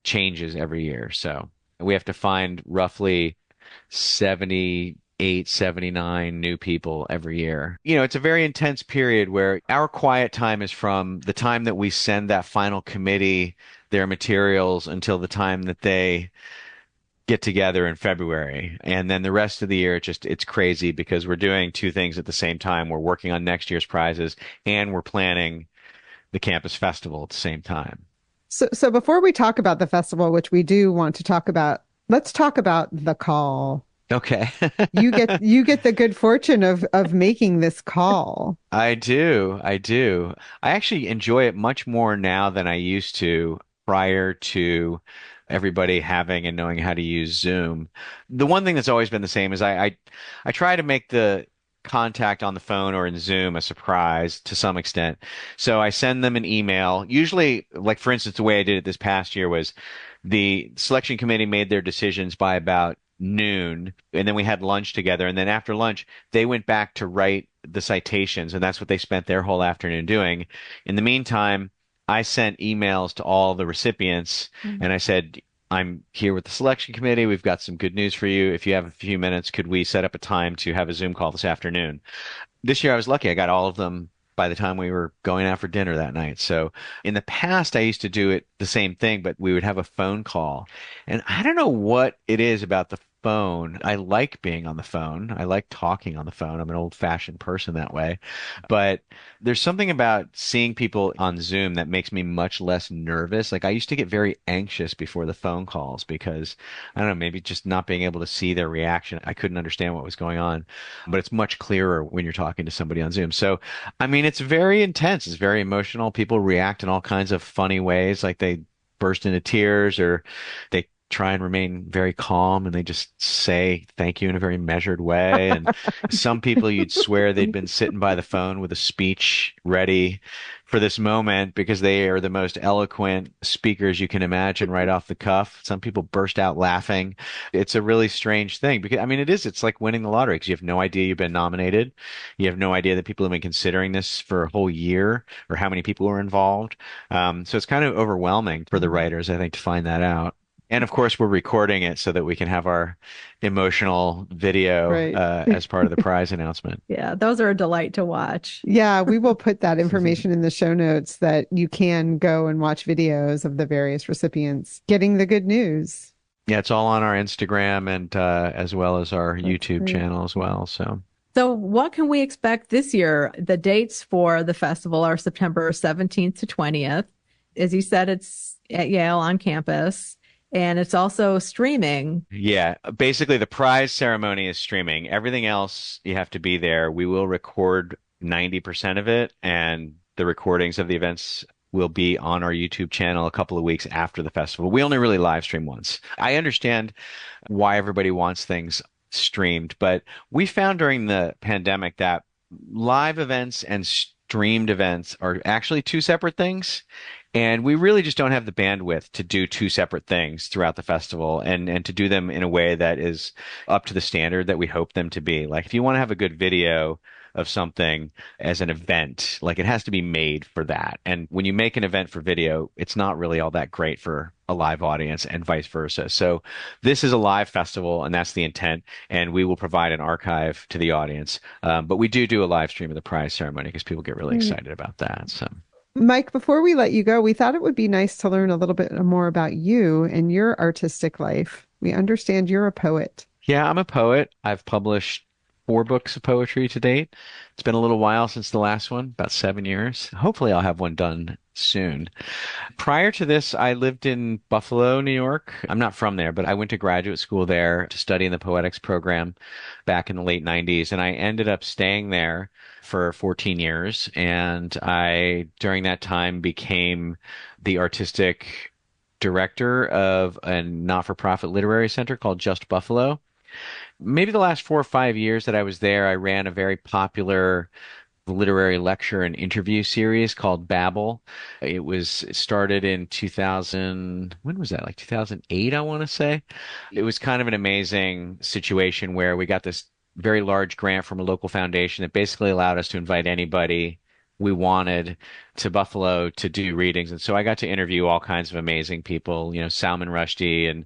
changes every year. So we have to find roughly 78, 79 new people every year. You know, it's a very intense period where our quiet time is from the time that we send that final committee their materials until the time that they get together in February. And then the rest of the year, it's crazy because we're doing 2 things at the same time. We're working on next year's prizes and we're planning the campus festival at the same time. So before we talk about the festival, which we do want to talk about, let's talk about the call. Okay. You get the good fortune of making this call. I do. I actually enjoy it much more now than I used to prior to everybody having and knowing how to use Zoom. The one thing that's always been the same is I try to make the contact on the phone or in Zoom a surprise to some extent. So I send them an email. Usually, like for instance, the way I did it this past year was the selection committee made their decisions by about noon, and then we had lunch together. And then after lunch, they went back to write the citations, and that's what they spent their whole afternoon doing. In the meantime, I sent emails to all the recipients and I said, I'm here with the selection committee. We've got some good news for you. If you have a few minutes, could we set up a time to have a Zoom call this afternoon? This year I was lucky. I got all of them by the time we were going out for dinner that night. So in the past, I used to do it the same thing, but we would have a phone call. And I don't know what it is about the phone. I like being on the phone. I like talking on the phone. I'm an old-fashioned person that way. But there's something about seeing people on Zoom that makes me much less nervous. Like I used to get very anxious before the phone calls because I don't know, maybe just not being able to see their reaction. I couldn't understand what was going on. But it's much clearer when you're talking to somebody on Zoom. So, I mean, it's very intense. It's very emotional. People react in all kinds of funny ways, like they burst into tears or they try and remain very calm and they just say thank you in a very measured way. And some people you'd swear they'd been sitting by the phone with a speech ready for this moment because they are the most eloquent speakers you can imagine right off the cuff. Some people burst out laughing. It's a really strange thing because, I mean, it's like winning the lottery because you have no idea you've been nominated. You have no idea that people have been considering this for a whole year or how many people are involved. So it's kind of overwhelming for the writers, I think, to find that out. And of course, we're recording it so that we can have our emotional video Right. as part of the prize announcement. Yeah, those are a delight to watch. Yeah, we will put that information in the show notes that you can go and watch videos of the various recipients getting the good news. Yeah, it's all on our Instagram and as well as our YouTube great. channel as well. So what can we expect this year? The dates for the festival are September 17th to 20th. As you said, it's at Yale on campus. And it's also streaming. Yeah, basically the prize ceremony is streaming. Everything else, you have to be there. We will record 90% of it, and the recordings of the events will be on our YouTube channel a couple of weeks after the festival. We only really live stream once. I understand why everybody wants things streamed, but we found during the pandemic that live events and streamed events are actually two separate things. And we really just don't have the bandwidth to do two separate things throughout the festival and to do them in a way that is up to the standard that we hope them to be. Like if you want to have a good video of something as an event, like it has to be made for that. And when you make an event for video, it's not really all that great for a live audience and vice versa. So this is a live festival and that's the intent. And we will provide an archive to the audience. But we do a live stream of the prize ceremony because people get really excited about that. So. Mike, before we let you go, we thought it would be nice to learn a little bit more about you and your artistic life. We understand you're a poet. Yeah, I'm a poet. I've published 4 books of poetry to date. It's been a little while since the last one, about 7 years. Hopefully I'll have one done soon. Prior to this, I lived in Buffalo, New York. I'm not from there, but I went to graduate school there to study in the poetics program back in the late 90s. And I ended up staying there for 14 years. And I, during that time, became the artistic director of a not-for-profit literary center called Just Buffalo. Maybe the last 4 or 5 years that I was there, I ran a very popular literary lecture and interview series called Babel. It started in 2000, when was that? Like 2008, I want to say. It was kind of an amazing situation where we got this very large grant from a local foundation that basically allowed us to invite anybody we wanted to Buffalo to do readings. And so I got to interview all kinds of amazing people, Salman Rushdie and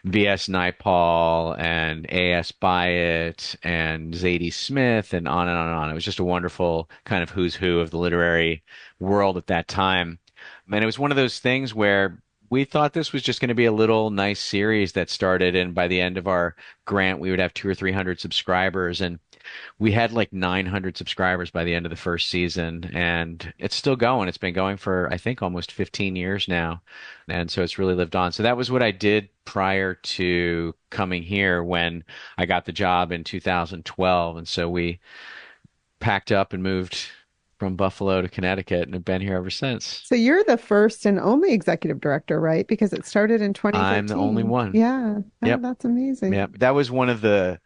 V.S. Naipaul and A.S. Byatt and Zadie Smith and on and on and on. It was just a wonderful kind of who's who of the literary world at that time. And it was one of those things where we thought this was just going to be a little nice series that started, and by the end of our grant, we would have 200 or 300 subscribers. And we had like 900 subscribers by the end of the first season, and it's still going. It's been going for, I think, almost 15 years now. And so it's really lived on. So that was what I did prior to coming here when I got the job in 2012. And so we packed up and moved from Buffalo to Connecticut and have been here ever since. So you're the first and only executive director, right? Because it started in 2013. I'm the only one. Yeah. Oh, Yep. That's amazing. Yeah, that was one of the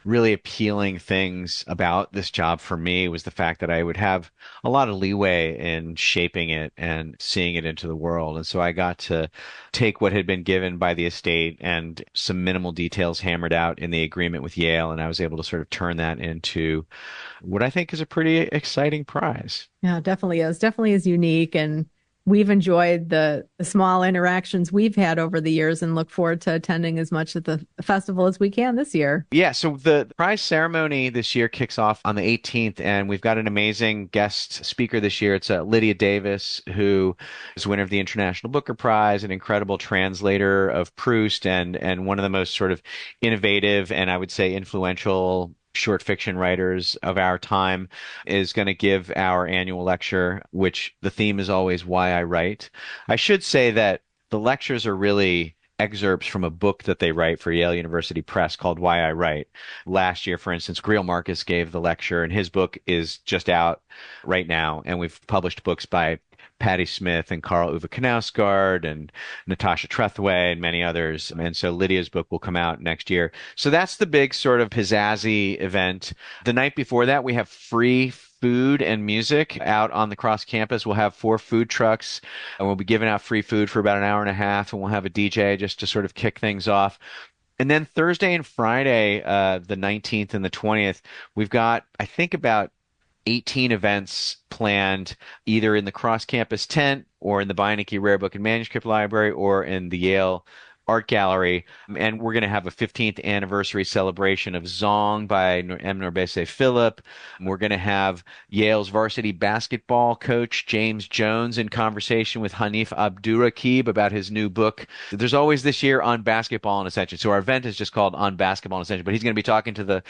really appealing things about this job for me was the fact that I would have a lot of leeway in shaping it and seeing it into the world. And so I got to take what had been given by the estate and some minimal details hammered out in the agreement with Yale, and I was able to sort of turn that into what I think is a pretty exciting prize. Yeah, definitely is. Definitely is unique. And we've enjoyed the small interactions we've had over the years and look forward to attending as much of the festival as we can this year. Yeah, so the prize ceremony this year kicks off on the 18th, and we've got an amazing guest speaker this year. It's Lydia Davis, who is winner of the International Booker Prize, an incredible translator of Proust, and one of the most sort of innovative and I would say influential short fiction writers of our time, is going to give our annual lecture, which the theme is always why I write. I should say that the lectures are really excerpts from a book that they write for Yale University Press called Why I Write. Last year, for instance, Greil Marcus gave the lecture, and his book is just out right now. And we've published books by Patti Smith and Karl Ove Knausgaard and Natasha Trethewey and many others. And so Lydia's book will come out next year. So that's the big sort of pizzazzy event. The night before that, we have free food and music out on the cross campus. We'll have 4 food trucks, and we'll be giving out free food for about an hour and a half, and we'll have a DJ just to sort of kick things off. And then Thursday and Friday, the 19th and the 20th, we've got, I think, about 18 events planned either in the cross campus tent or in the Beinecke Rare Book and Manuscript Library or in the Yale Art Gallery. And we're going to have a 15th anniversary celebration of Zong by M. Norbese Philip. We're going to have Yale's varsity basketball coach James Jones in conversation with Hanif Abdurraqib about his new book. There's always this year On Basketball and Ascension. So our event is just called On Basketball and Ascension, but he's going to be talking to the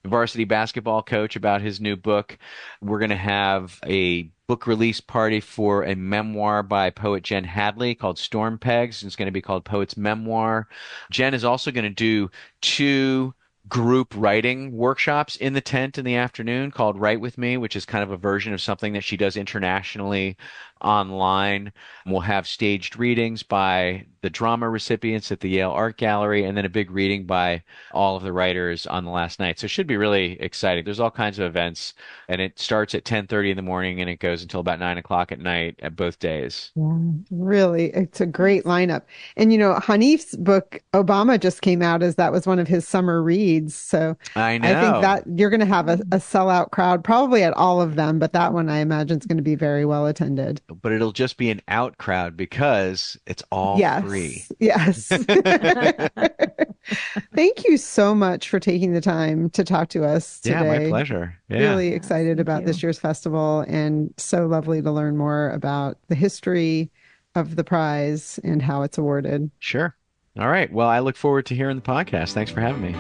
varsity basketball coach about his new book. We're going to have a book release party for a memoir by poet Jen Hadley called Storm Pegs. It's going to be called Poet's Memoir. Jen is also going to do 2 group writing workshops in the tent in the afternoon called Write With Me, which is kind of a version of something that she does internationally online. We'll have staged readings by the drama recipients at the Yale Art Gallery, and then a big reading by all of the writers on the last night. So it should be really exciting. There's all kinds of events, and it starts at 10:30 in the morning, and it goes until about 9 o'clock at night at both days. Yeah, really, it's a great lineup. And, Hanif's book, Obama, just came out as that was one of his summer reads. So I know. I think that you're going to have a sellout crowd, probably at all of them, but that one I imagine is going to be very well attended. But it'll just be an out crowd because it's all free. Yes. Thank you so much for taking the time to talk to us today. Yeah, my pleasure. Yeah. Really excited about this year's festival, and so lovely to learn more about the history of the prize and how it's awarded. Sure. All right. Well, I look forward to hearing the podcast. Thanks for having me.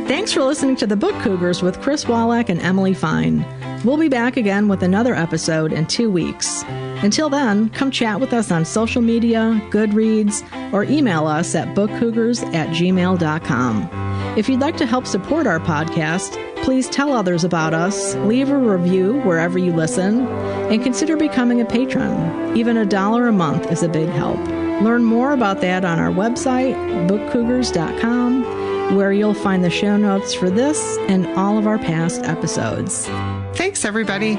Thanks for listening to the Book Cougars with Chris Wallach and Emily Fine. We'll be back again with another episode in 2 weeks. Until then, come chat with us on social media, Goodreads, or email us at bookcougars@gmail.com. If you'd like to help support our podcast, please tell others about us, leave a review wherever you listen, and consider becoming a patron. Even $1 a month is a big help. Learn more about that on our website, bookcougars.com, where you'll find the show notes for this and all of our past episodes. Thanks, everybody.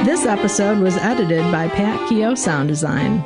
This episode was edited by Pat Keogh Sound Design.